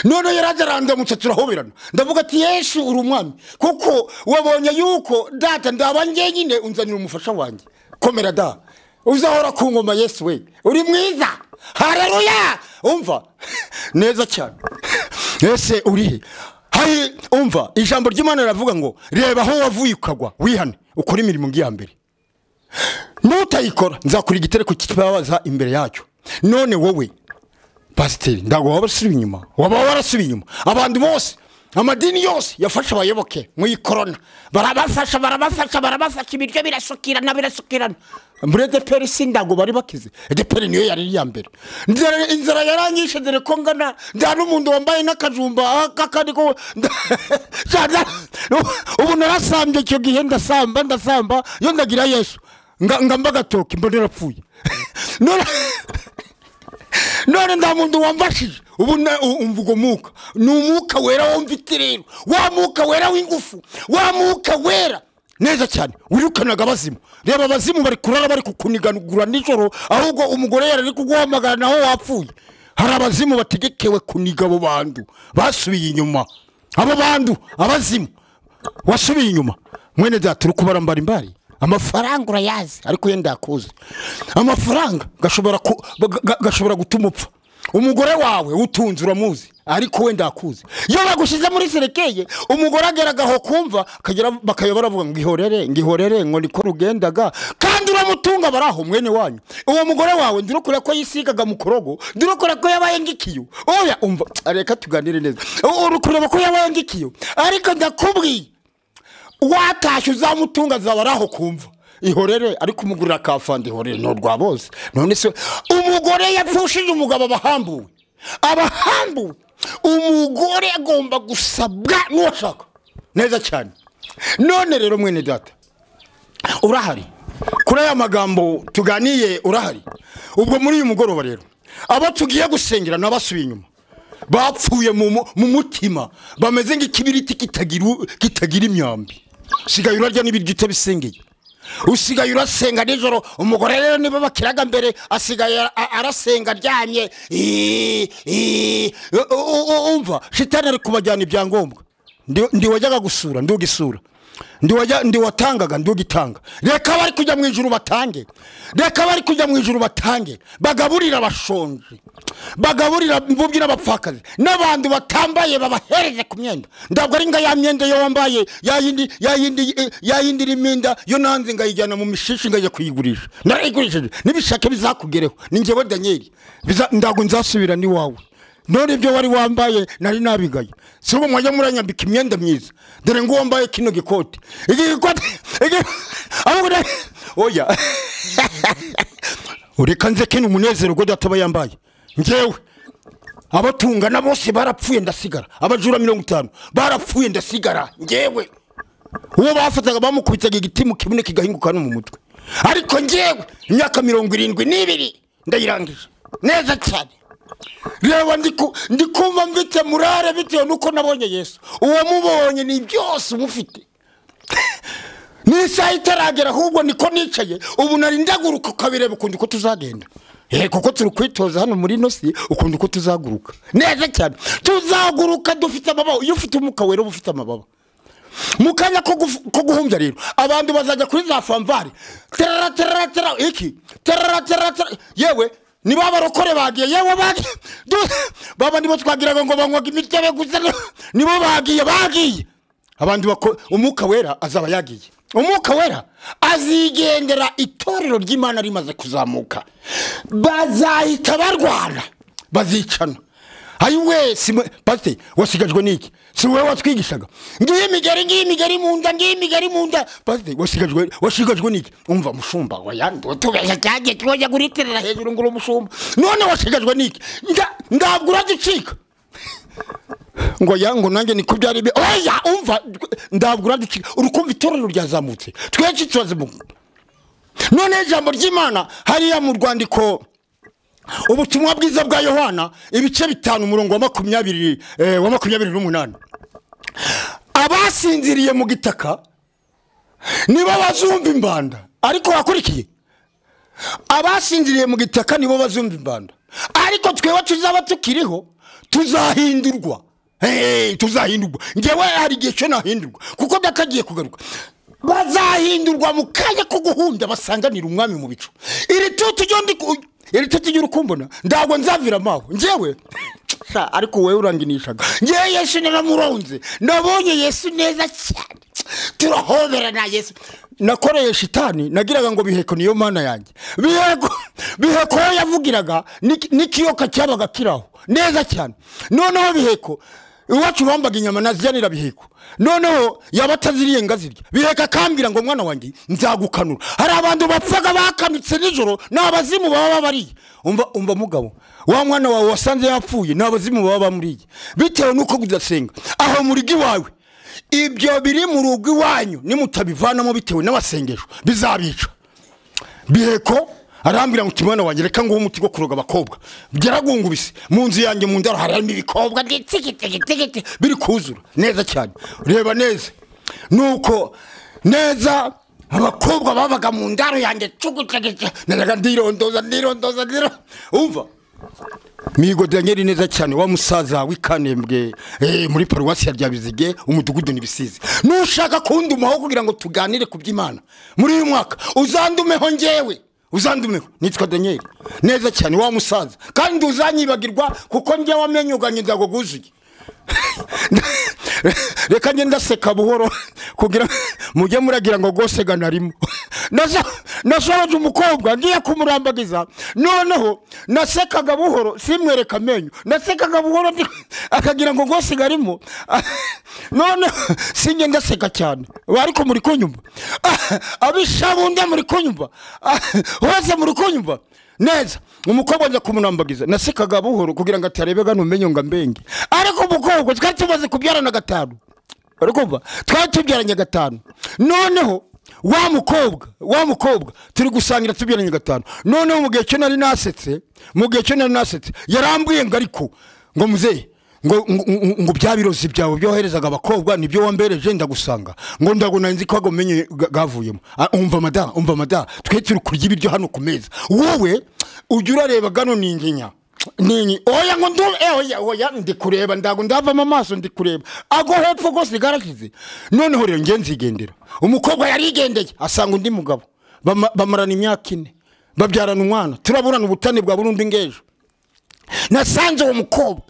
none yarajaranda mucatura hoberana ndavuga ati Yesu uri umwami kuko wabonye yuko data ndabanje nyine unzanira umufasha wanjye komera da uzahora ku ngoma Yesu we uri mwiza haleluya umva neza cyane ese urihe hayi umva ijambo ry'Imana riravuga ngo reba aho wavuye ukagwa wihane ukora imirimo ngiya mbere nutayikora nzakura igitereko kitabaza imbere yacyo none wowe pasiteri ndago waba warasubiye inyuma abantu bose amadini yose yafasha abayoboke mu corona barabafasha ibiryo birasukirana muri DPR sindago bari bakize DPR niyo yari ya mbere inzara yaranyishe dore ko ngana nda n'umuntu wambaye nakajumba kakandi ko ubu narasambye cyo gihe ndasamba yo ndagira Yesu ngamba gatoki mbonera pfuye none nda muntu wambashije ubu umvugo muka numuka wera womvitirero wa muka wera w'ingufu wa muka wera neza cyane wirukanaga abazimu reba abazimu bari kurara bari kukuniganugura nijoro ahubwo umugore yarari kuguhamagara naho wapfuye hari abazimu bategekewe kuniga abo bantu basubiye inyuma abo bantu abazimu wasubiye inyuma mwene data rukubarambara imbari amafaranga urayazi ariko yenda akuze amafaranga gashobora gutuma upfa umugore wawe utunze uramuzi ariko wenda akuze iyo bagushize muri serekeye umugore ageragaho kumva bakayobora bavuga ngihorere ngo niko rugendaga kandi uramutunga baraho mwene wanyu uwo mugore wawe ndirokora ko yisigaga mu korogo ndirokora ko yabaye ngikiyo oya umva reka tuganire neza urukureba ko yabaye ngikiyo ariko ndakubwiye watashe uzamutunga zabaraho kumva ihorere ariko umugurira kafandi ihorere no rwabose none se umugore yapfushije umugabo abahambuwe umugore agomba gusabwa n'uwashaka neza cyane none rero mwene data urahari kuri aya magambo tuganiye urahari ubwo muri uyu mugoroba rero abo tugiye gusengera nabasubiye inyuma bapfuye mu mutima bameze nk'ikibiriti kitagira imyambi sigaye urarya n'ibiryo bisengeye usigaye urasenga nijoro umugore rero niba bakiraga mbere asigaye arasenga aryamye umva shitani ari kubajyana ibyangombwa ndi wajyaga gusura ndugisura ndi watangaga ndugitanga reka bari kujya mu ijuru batange bagaburira abashonje bagaburira imvubyi n'abapfakazi n'abantu batambaye babahereze ku myenda ndabwo ari nga ya myenda yo wambaye yayindi riminda yo nanze ngayijyana mu mishishi ngajya kuyigurisha narayigurishije nibishake bizakugereho ni njyewe Daniel ndago nzasubira ni wawe none ibyo wari wambaye nari nabigaye sibo mwajya muranyambika imyenda myiza dore ngo wambaye kino gikote oya ureka nze kino umunezero go databa yambaye ngewe abatungana bose barapfuye ndasigara abajura 50 barapfuye ndasigara ngewe uwo bafataga bamukubitaga igiti mu kibune kigahinguka no mu mutwe ariko ngewe imyaka 72 ndayirangije neza cyane. Reba ndikumva mfite murare bitewe nuko nabonye Yesu. Uwo mubonye ni byose umufite. Nisa itaragera ahubwo niko nicaye ubu nari ndaguruka ukabireba ukundi ko tuzagenda. Kuko turi kwitoza hano muri nosi ukundi ko tuzaguruka neza cyane. Tuzaguruka dufite amababa. Iyo ufite umuka wera ufite amababa mukanya ko guhumbya rero abantu bazajya kuri za famvari terara iki terara yewe ni baba rokore bagiye yewe bagiye baba nibo twagiraga ngo banywaga imitebe gusa nibo bagiye abandi umuka wera azaba yagiye. Umuka wera azigendera itorero ry'Imana rimaze kuzamuka bazahita barwana bazicana. Ayiwe simwe pastor wasigajwe niki si wewe watwigishaga ngiye imigari mu nda pastor wasigajwe niki umva mushumba wayandi tubeshya cyage twoja guriterera hejuru nguru mushumba none wasigajwe niki ndabwura ducika ngo yango nanjye niko byari oya umva ndabwura ducika urukumva itorero ryazamutse twece twaze mu none ijambo ry'Imana hariya mu rwandiko ubutumwa bwiza bwa Yohana ibice 5 umurongo wa 28 abasinziriye mu gitaka nibo bazumva imbanda ariko wakurikiye abasinziriye mu gitaka nibo bazumva imbanda ariko twewe tuzaba tukiriho tuzahindurwa tuzahindurwa ngewe hari gihe cyo nahindurwa kuko datagiye kugaruka bazahindurwa mu kanya ko guhunda basanganira umwami mu bicu iri tuti y'urukumbona ndagwa nzavira maho ngewe ariko wewe uranginishaga ngewe Yesu naramuronze nabonye Yesu neza cyane turahobera na Yesu nakoreye shitani nagiraga ngo biheko niyo mana yanjye biheko yavugiraga nikiyoka cyabaga kiraho neza cyane noneho biheko iwacu bambaga inyama nazyanira biheko noneho yabataziriye ngazirya biheka kambira ngo mwana wanjye nzagukanura hari abantu bapfaga bakanutse nijoro nabazimu baba bari umva mugabo wa mwana wawe wasanze yapfuye nabazimu baba bamuriye bitewe nuko kudasenga aho murigi wawe ibyo biri mu rugo iwanyu nimutabivanamo bitewe n'abasengesho bizabica biheko arambira muti mwana wanjye reka ngo umuti go kuroga abakobwa byaragungubise mu nzu yanjye mu ndaro harimo ibikobwa ndetse biri kuzura neza cyane reba neza nuko neza abakobwa babaga mu ndaro yanjye cugutegeke naga ndirondoza umva migo Daniel neza cyane wa musaza wikanembwe muri paruwasi ya Byabizige umudugudu nibisize nushaka kundumaho kugira ngo tuganire ku by'Imana muri uyu mwaka uzandumeho uzandumeho nitwa Daniel neza cyane wa musaza kandi uzanyibagirwa kuko njye wamenyuganye ndago guzuye reka ngenda seka buhoro kugira mujye muragira ngo gosega narimo nashoje umukobwa ngiye kumurambagiza noneho nasekaga buhoro simwereka menyo nasekaga buhoro akagira ngo gosega arimo none singe ndaseka cyane ariko muri kunyumva abishabunda muri kunyumva hose muri kunyumva neza umukobwa nza kumurambagiza nasekaga buhoro kugira ngo atarebe gano menyo ngambenge ariko umukobwa twari tumaze kubyarana 5 ariko twari tubyaranye 5 noneho wa mukobwa turi gusangira tubyaranye 5 noneho mu gihe cyo nari nasetse yarambuye ngo ariko ngo muzehe ngo byabirozi byawe byoherezaga abakobwa nibyo wambereje ndagusanga ngo ndagona nzi ko agomenye gavuyemo umva mada twe turi kurya ibiryo hano ku meza wowe ujya urareba gano ninginya oya ngo oya ndikureba ndago ndavamo amaso ndikureba ago hepfo gose garakize noneho rero ngenzigendera umukobwa yarigendeye asanga undi mugabo bamarana imyaka 4 babyarana umwana turaburana ubutane bwa burundu ngejo nasanze uwo mukobwa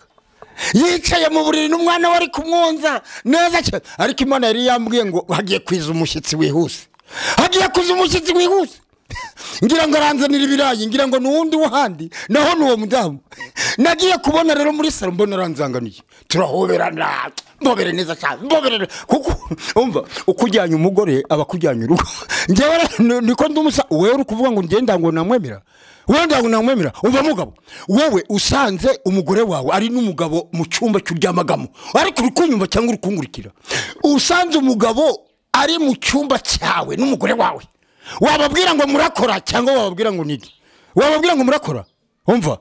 yicaye mu buriri n'umwana wari kumwonza neza cyane ariko Imana yari yambwiye ngo hagiye kwiza umushyitsi wihuse ngira ngo aranzanira ibirayi ngira ngo nuwundi wahandi naho nuwo mudamu nagiye kubona rero muri salo mbona aranzanganiye turahoberana mbobere neza cyane mbobere kuko umva ukujyanye umugore abakujyanye urugo ngewe niko ndumusa wewe uri kuvuga ngo ngenda ngo namwemera wenda unamwemera umva mugabo wowe usanze umugore wawe ari n'umugabo mu cyumba cy'uryamagamo ariko urukunyumva cyangwa urukungurikira usanze umugabo ari mu cyumba cyawe n'umugore wawe wababwira ngo murakora cyangwa wababwira ngo niki wababwira ngo murakora umva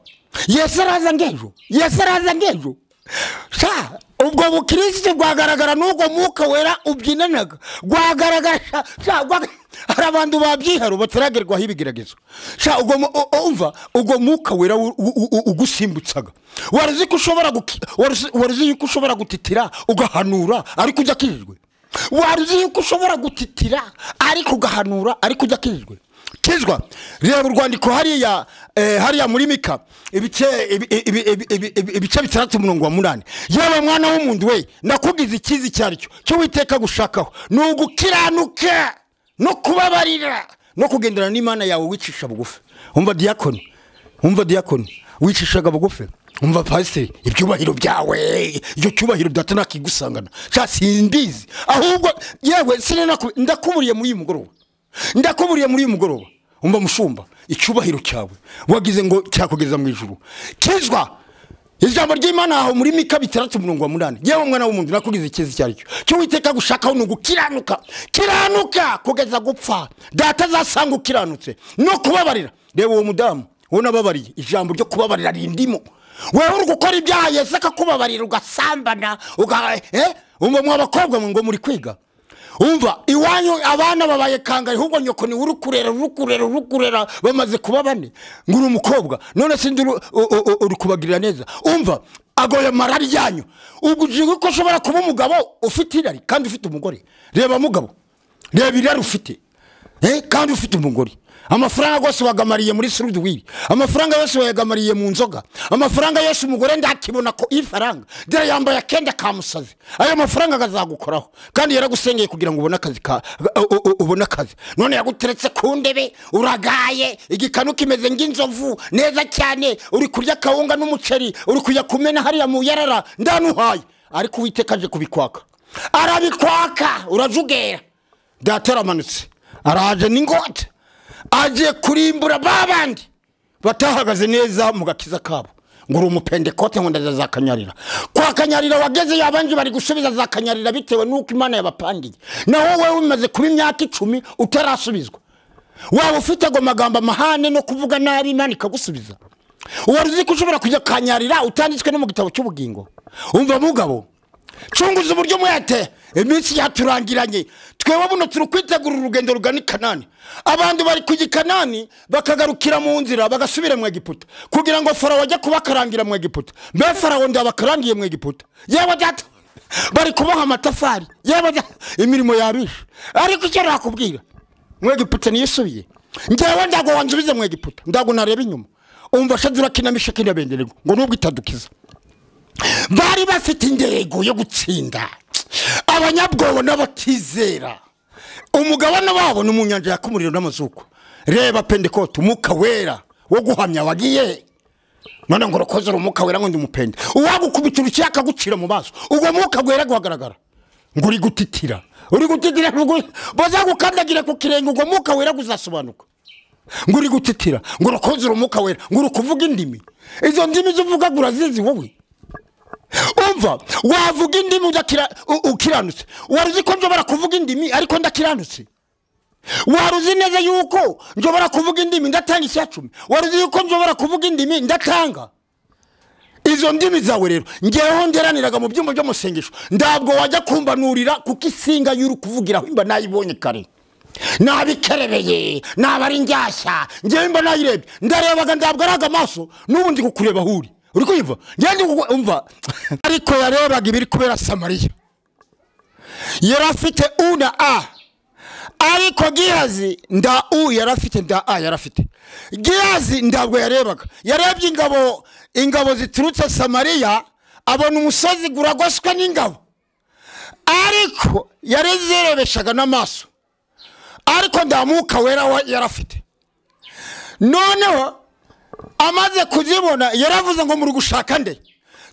Yesu araza ngejo sha ubwo bukristo bwagaragara nuko Mwuka Wera ubyinanaga bwagaragara sha hari abantu babyiharo bataragerwa hibigeragezo sha ubwo umva ubwo Mwuka Wera ugusimbutsaga warazi ko ushobora gutitira ugahanura ariko ujya kijwe warazi ko ushobora gutitira ariko ugahanura ariko ujya kijwe kizwa reba urwandiko hariya muri Mika ibice 6:8 yaba mwana w'umuntu we nakugize ikizi cyaricyo cyo witeka gushakaho nugukiranuka no kubabarira no kugendera n'Imana yawe wicisha bugufi umva diakoni wicishaga bugufi umva pastor ibyubahiro byawe iyo cyubahiro datanakigusangana cya simbizi ahubwo yewe sinena ndakuburiye muri uyu mugoroba umva mushumba icyubahiro cyawe wagize ngo cyakugeza mu ijuru kizwa ijambo ry'Imana aho muri Mika 6:8 yewe mwana w'umuntu nakugize ikizi cyaricyo cyo witeka gushakaho nugukiranuka kugeza gupfa data zasanga ukiranutse no kubabarira reba uwo mudamu wona babariye ijambo ryo kubabarira rindimo wewe uri gukora ibyaha Yesu akakubabarira ugasambana umva mwabakobwa ngo muri kwiga umva iwanyu abana babaye kangari ahubwo nyoko ni urukurera bamaze kuba bane nguru umukobwa none sindi uri kubagirira neza umva agoye marari yanyu ubwo ko ushobora kuba umugabo ufite irari kandi ufite umugore reba mugabo reba irari ufite kandi ufite umugore amafaranga yose wagamariye muri surudwiri amafaranga yose wayagamariye mu nzoga amafaranga yose umugore ndakibona ko ifaranga dere yambaye akenda kamusaze ayo mafaranga gazagukoraho kandi yaragusengeye kugira ngo ubone akazi none yaguteretse ku ndebe uragaye igikanu kimeze ng'inzovu neza cyane uri kurya kawunga n'umuceri uri kujya kumena hariya mu yarara ndanuhaye ariko witekaje kubikwaka arabikwaka urajugera dataramanutse araje n'ingote aje kurimbura babandi batahagaze neza mu gakiza kabo nguru umupendekote ngo ndazakanyarira kwa kanyarira wageze yabanje bari gusubiza zakanyarira bitewe nuko Imana yabapangiye naho wewe umaze kuba imyaka 10 utarasubizwa waba ufite go magamba mahane no kuvuga nabi Imana ikagusubiza uwaruzi ko ushobora kujya kanyarira utanditswe no mu gitabo cy'ubugingo umva mugabo cunguza uburyo mwete iminsi yaturangiranye twewe buno turi kwitegura urugendo rugana Kanani abandi bari kugi Kanani bakagarukira mu nzira bagasubira mu Egiputa kugira ngo Farawo ajye kubakarangira mu Egiputa mbe Farawo ndabakarangiye mu Egiputa yewe data bari kubaha amatafari yewe imirimo yabisha ariko icyo rakubwira mu Egiputa niyisubiye ngewe ndago wanzubize mu Egiputa ndago nareba inyuma umva shadura kinamisha kinabenderego ngo nubwo itadukiza bari bafite indego yo gutsinda abanyabwobo n'abatizera umugabane wabo n'umunyanja yakumuriro n'amazuko reba pendekote Mwuka Wera wo guhamya wagiye none ngo rokoze Mwuka Wera ngo ndumupende uwagukubita urucyaka gucira mu baso ubwo Mwuka Wera guhagaragara ngo uri gutitira bazagukandagira ku kirenge ubwo Mwuka Wera guzasobanuka ngo uri gutitira ngo rokoze Mwuka Wera ngo kuvuga indimi izo ndimi zuvuga gurazizi wowe umva wavuga indimi ukiranutse waruzi ko njobora kuvuga indimi ariko ndakiranutse waruzi neza yuko njobora kuvuga indimi ndatanga icyacumi waruzi yuko njobora kuvuga indimi ndatanga izo ndimi zawe rero ngeho nderaniraga mu byumba byo musengesho ndabwo wajya kumbanurira kuko isinga y'uru kuvugiraho imba nayibonye kare nabikerebeye nabari njyashya ngewe imba nayirebye ndarebaga ndabwo araga amaso n'ubundi kukureba huri uri kuyiva ngende umva ariko yarebaga ibiri kubera Samariya yarafite una a ariko Gihazi nda u yarafite nda a yarafite Gihazi ndabwo yarebaga yarebye ingabo ziturutse Samariya abona umusozi guragoswe n'ingabo ariko yarezerebeshaga n'amaso ariko nda Mwuka Wera yarafite noneho amaze kuzibona yaravuze ngo muri gushaka nde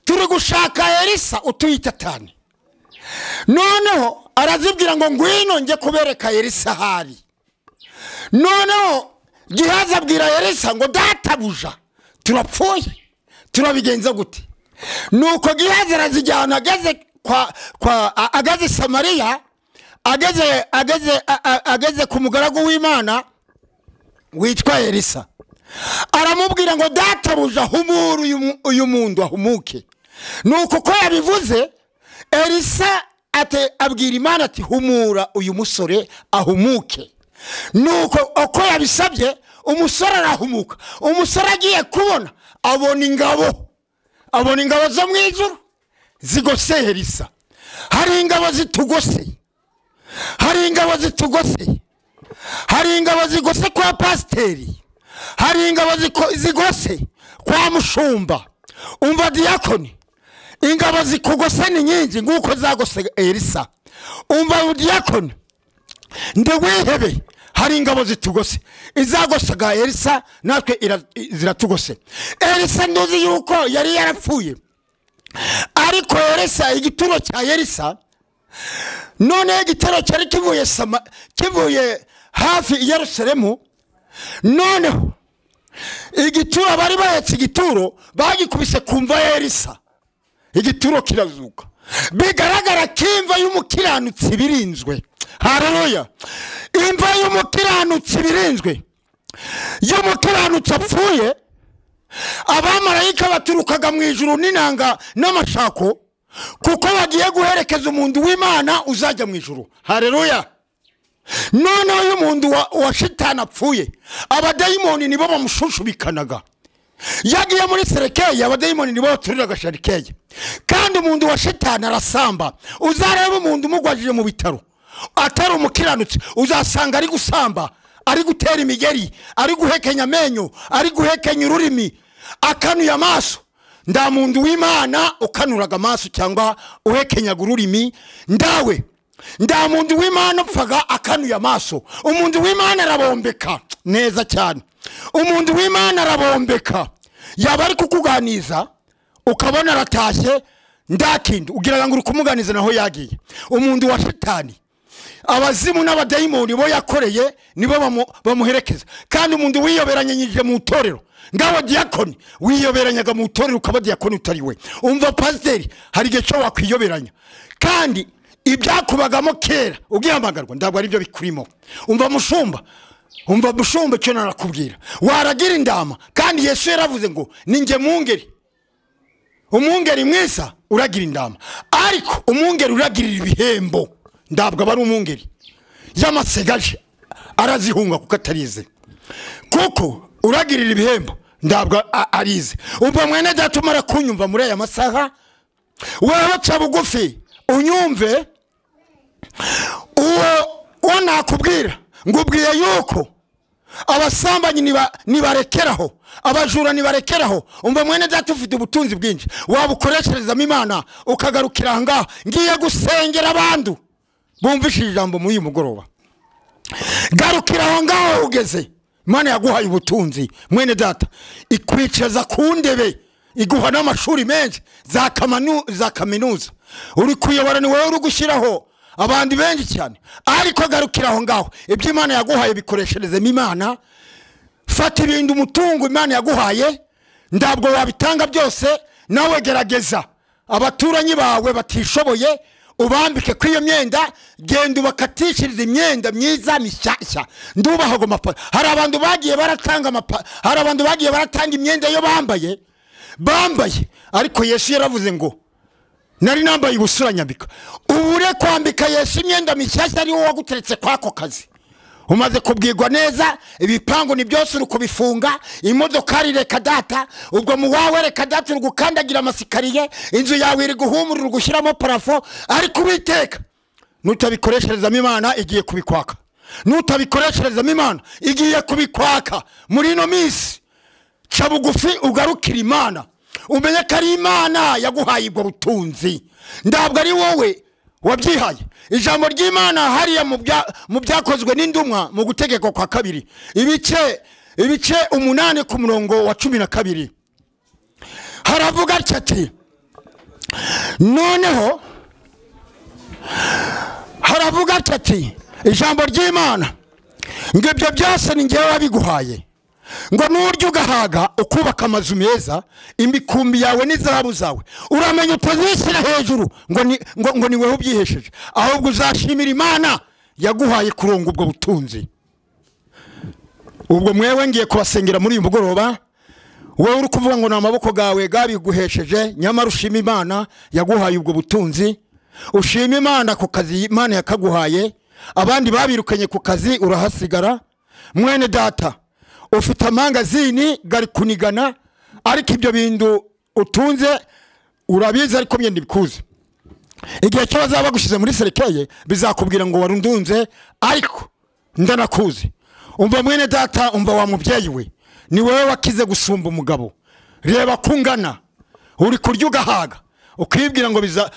turi gushaka Elisa utuyita tani noneho arazibwira ngo ngwino nje kubereka Elisa hari noneho Gihazi abwira Elisa ngo databuja turapfuye turabigenza gute nuko Gihazi arazijyana agaze agaze Samariya ageze ku mugaragu w'Imana witwa Elisa, aramubwira ngo databuja humura uyu muntu ahumuke. Nuko ko yabivuze, Elisa abwira Imana ati humura uyu musore ahumuke. Nuko uko yabisabye umusore arahumuka. Umusore agiye kubona abona ingabo zo mu ijuru zigose Elisa. Hari ingabo zitugose, hari ingabo zigose kwa pasiteri, hari ingabo zigose kwa mushumba. Umva diyakoni, ingabo zikugose ni nyinshi nguko zagose Elisa. Umva diyakoni, ndewihebe, hari ingabo zitugose, izagosaga Elisa natwe ziratugose. Elisa nduzi yuko yari yarapfuye, ariko Elisa, igituro cya Elisa, none igitero cyari kivuye hafi i Yerusalemu. Noneho igituro bari bahetse, igituro bagikubise kumva Elisa, igituro kirazuka. Bigaragara kimva y'umukiranutsi birinzwe. Haleluya! Imva y'umukiranutsi birinzwe. Y'umukiranutsi apfuye, abamarayika baturukaga mu ijuru n'inanga n'amashako, kuko bagiye guherekeza umuntu w'Imana uzajya mu ijuru. Haleluya! None uyu muntu wa shitani apfuye, abadayimoni nibo bamushushubikanaga. Yagiye muri Serekeye, abadayimoni nibo baturiraga Sharikeye. Kandi umuntu wa shitani arasamba. Uzareba umuntu umugwajije mu bitaro atari umukiranutsi, uzasanga ari gusamba, ari gutera imigeri, ari guhekenya amenyo, ari guhekenya ururimi, akanuye amaso. Nda muntu w'Imana ukanuraga amaso cyangwa uhekenyaga ururimi. Nda muntu w'Imana upfaga akanuye amaso. Umuntu w'Imana arabombeka neza cyane. Umuntu w'Imana arabombeka. Yaba ari kukuganiza ukabona aratashye, ndakindi ugira ngo uri kumuganiza naho yagiye. Umuntu wa shitani, abazimu n'abadayimoni bo yakoreye nibo bamuherekeza. Kandi umuntu wiyoberanyije mu itorero, ngaho diyakoni wiyoberanyaga mu itorero ukaba diyakoni utari we. Umva pasiteri, hari igihe cyo wakwiyoberanya, kandi ibyakubagamo kera ugihamagarwa ndabwo ari byo bikurimo. Umva mushumba cyo narakubwira, waragira indama, kandi Yesu yaravuze ngo ninjye mungeri. Umungeri mwisa uragira indama, ariko umungeri uragirira ibihembo. Ndabwo bari umungeri y'amasegaje arazihunga kuko atarize, kuko uragirira ibihembo ndabwo arize. Umva mwene data umara kunyumva muri aya masaha, wewe ca bugufi unyumve. Uwo nakubwira ngubwiye yuko abasambanyi nibarekeraho, abajura nibarekeraho. Umva mwene data ufite ubutunzi bwinshi, wabukoresherezamo Imana ukagarukira ahangaha. Ngiye gusengera abantu bumvishije ijambo muri uyu mugoroba. Garukira aho ngaho ugeze. Imana yaguhaye ubutunzi mwene data, ikwicaza ku ndebe, iguha n'amashuri menshi za kaminuza. Uri kuyobora, ni wowe uri gushyiraho abandi benshi cyane, ariko garukira aho ngaho. Ibyo Imana yaguhaye bikoresherezemo Imana. Fata ibintu umutungo Imana yaguhaye, ndabwo wabitanga byose. Nawe gerageza abaturanyi bawe batishoboye, ubambike kw'iyo myenda, genda ubakatishiriza imyenda myiza mishyashya. Ndubaho mapa. Hari abantu bagiye baratanga imyenda yo bambaye, ariko Yesu yaravuze ngo nari nambaye ubusura nyambika. Ubure kwambika Yesu imyenda mishyashya ari wowe waguteretse kwako kazi. Umaze kubwirwa neza, ibipangu ni byose uri kubifunga, imodoka reka data, ubwo mu wawe reka data uri gukandagira amasikariye, inzu yawe iri guhumura, uri gushyiramo parafo. Ariko Uwiteka nutabikoresherezamo Imana igiye kubikwaka. Nutabikoresherezamo Imana igiye kubikwaka. Muri ino minsi ca bugufi ugarukira Imana, umenye ko ari Imana yaguhaye ubwo butunzi, ndabwo ari wowe wabyihaye. Ijambo ry'Imana hariya mu byakozwe n'indumwa mu gutegeka kwa 2 ibice 8 ku murongo wa 12 haravuga ati, noneho haravuga ati ijambo ry'Imana ngo ibyo byose ni ngewe wabiguhaye, ngo nurya ugahaga ukubaka amazu meza imikumbi yawe n'izahabu zawe uramenya utazishyira hejuru ngo ni wewe ubyihesheje ahubwo uzashimira Imana yaguhaye kuronga ubwo butunzi. Ubwo mwewe ngiye kubasengera muri uyu mugoroba, wowe uri kuvuga ngo n'amaboko gawe gabiguhesheje, nyamara ushima Imana yaguhaye ubwo butunzi, ushima Imana ku kazi Imana yakaguhaye, abandi babirukanye ku kazi urahasigara. Mwene data ufite amangazini gari kunigana, ariko ibyo bintu utunze urabizi, ariko myende bikuze. Igihe cyo bazaba gushize muri serekeye bizakubwira ngo warundunze, ariko ndanakuze. Umva mwene data, umva wa mubyeyi we, ni wewe wakize gusumba umugabo. Reba kungana, uri kurya ugahaga, ukibwira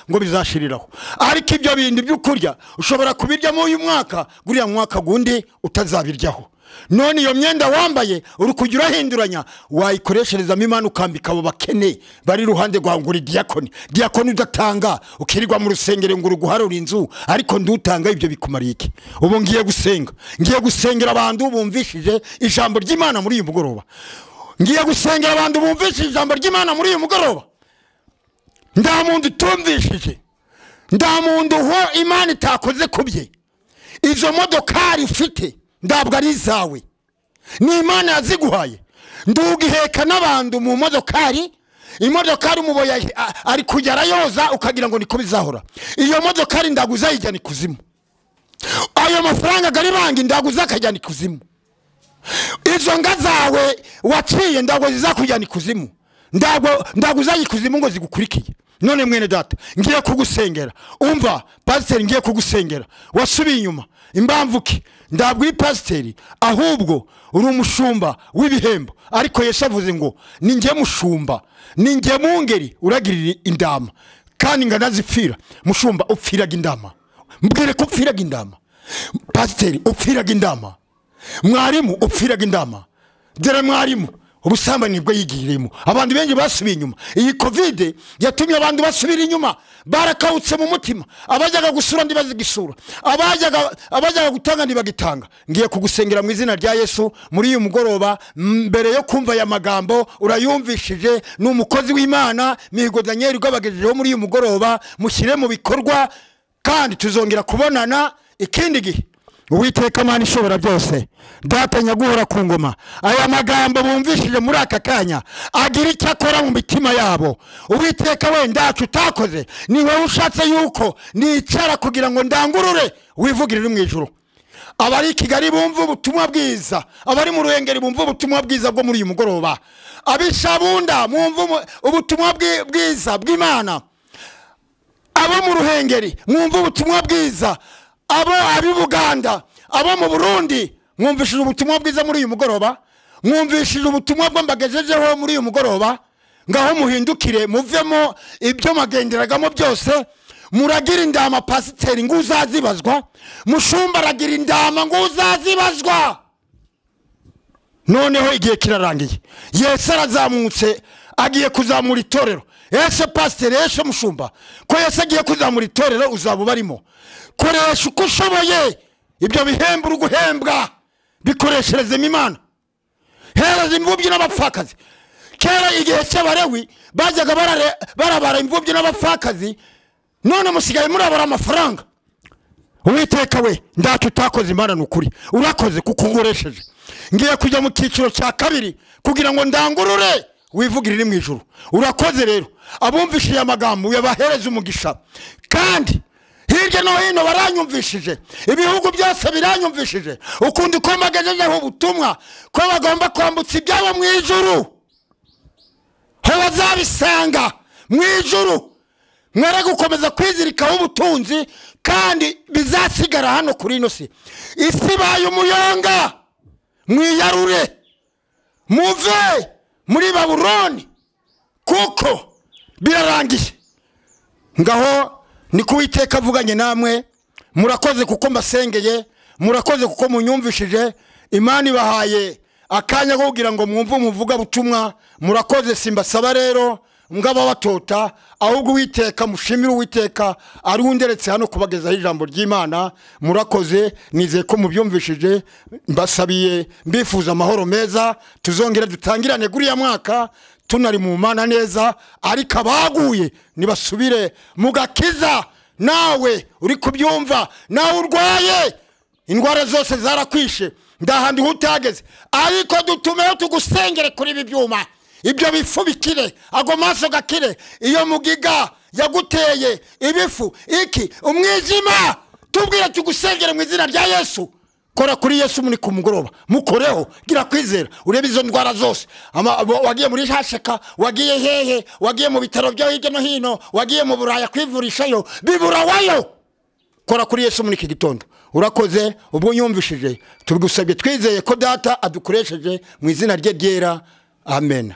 ngo bizashiriraho, ariko ibyo bindi by'ukurya ushobora kubirya mu uyu mwaka, guriya mwaka gundi utazabiryaho. None iyo myenda wambaye uri kugira hinduranya, wayikoresherezamo Imana ukambika abo bakene bari ruhande rwa nguri diakoni udatanga, ukirirwa mu rusengero ngo uruguharura inzu, ariko ndutanga ibyo bikumariye iki? Ubu ngiye gusengera abantu bumvishije ijambo ry'Imana muri uyu mugoroba. Ngiye gusengera abantu bumvishije ijambo ry'Imana muri uyu mugoroba. Nda muntu tumvishije, nda muntu ho Imana itakoze kubye. Izo modokari ufite ndabwo ari zawe, ni Imana yaziguhaye. Ndugiheka n'abantu mu modokari, imodokari umuboya ari kujyara yoza ukagira ngo niko bizahora. Iyo modokari ndaguza ijyana ikuzimu, ayo mafaranga gari bangi ndaguza akajyana ikuzimu. Izo nga zawe waciye ndago zizakujyana ikuzimu, ndaguza ikuzimu ngo zigukurikiye. None mwene data ngiye kugusengera, umva pastor, ngiye kugusengera wasubiye inyuma. Imbamvuki ndabwo ipasiteri, ahubwo uri umushumba w'ibihembo, ariko Yesu avuze ngo ninjye mushumba, ninjye mungeri uragirira indama, kandi nganazipfira. Mushumba upfiraga indama, mbwire ko upfiraga indama. Pasiteri upfiraga indama, mwarimu upfiraga indama. Dere mwarimu ubusambani bwo yigirimo, abantu benshi basubiye inyuma. Iyi covid yatumye abantu basubira inyuma, barakawutse mu mutima. Abajyaga gusura ndi bazigisura, abajyaga gutanga ndi bagitanga. Ngiye kugusengera mu izina rya Yesu muri uyu mugoroba. Mbere yo kumva ya magambo urayumvishije, n'umukozi w'Imana Mihigo Daniel rwabagejejeho muri uyu mugoroba, mushyire mu bikorwa, kandi tuzongera kubonana ikindi gihe. Uwiteka Mana ishobora byose, data nyaguhora ku ngoma, aya magambo bumvishije muri aka kanya agira icyo akora mu mitima yabo. Uwiteka we ndacu utakoze, ni wowe ushatse yuko nicara kugira ngo ndangurure wivugirire mu ijuru. Abari Kigali bumva ubutumwa bwiza, abari mu Ruhengeri bumva ubutumwa bwiza bwo muri uyu mugoroba, abishabunda mwumva ubutumwa bwiza bw'Imana, abo mu Ruhengeri mwumva ubutumwa bwiza, abo abi Buganda, abo mu Burundi mwumvishije ubutumwa bwiza muri uyu mugoroba, mwumvishije ubutumwa bwo mbagejejeho muri uyu mugoroba. Ngaho muhindukire muvemo ibyo magenderagamo byose, muragira indama pasiteri ngo uzazibazwa, mushumba aragira indama ngo uzazibazwa. Noneho igihe kirarangiye, Yesu arazamutse agiye kuzamura itorero. Yesu pasiteri, Yesu mushumba, ko Yesu agiye kuzamura itorero uzaba barimo. Koresha uko ushoboye ibyo bihembo uguhembwa, bikoresherezemo Imana. Hereza imvubyi n'abapfakazi. Kera igihe cy'Abalewi bajyaga barabara imvubyi n'abapfakazi, none musigaye murabara amafaranga. Uwiteka we ndacu utakoze Imana n'ukuri, urakoze kuko ungoresheje. Ngiye kujya mu kiciro cya kabiri kugira ngo ndangurure wivugirire mu ijuru. Urakoze rero, abumvishije amagambo yabahereza umugisha, kandi hirya no hino baranyumvishije, ibihugu byose biranyumvishije, ukundi ko magajejeho ubutumwa ko bagomba kwambutsa ibyabo mu ijuru, ho bazabisanga mu ijuru. Mwere gukomeza kwizirikaho ubutunzi, kandi bizasigara hano kuri ino si. Isi baye umuyonga, mwiyarure muve muri Babuloni, kuko birarangiye. Ngaho ni Uwiteka avuganye namwe. Murakoze kuko mbasengeye, murakoze kuko munyumvishije. Imana ibahaye akanya kugira ngo mwumve umuvuga butumwa. Murakoze, simbasaba rero ngaba batota ahubwo uwiteka mushimira uwiteka ari underetse hano kubagezaho ijambo ry'Imana. Murakoze, nizeye ko mubyumvishije. Mbasabiye mbifuza amahoro meza, tuzongera dutangirane guriya mwaka tunari mu mana neza, ariko abaguye nibasubire mugakiza. Nawe uri kubyumva, nawe urwaye indwara zose zarakwishe, ndahandi hutageze, ariko dutumeyo tugusengere kuri ibi byuma, ibyo bifu bikire, ago maso gakire, iyo mugiga yaguteye ibifu iki umwijima, tubwire tugusengere mu izina rya Yesu. Kora kuri Yesu muri kumugoroba, mukoreho, gira kwizera, urebe izo ndwara zose. Wagiye muri hasheka, wagiye hehe, wagiye mu bitaro byo hirya no hino, wagiye mu Buraya kwivurishayo, bibura wayo. Kora kuri Yesu muri iki gitondo. Urakoze, ubwo yumvishije, tubigusabye twizeye ko data adukoresheje mu izina rye ryera. Amen.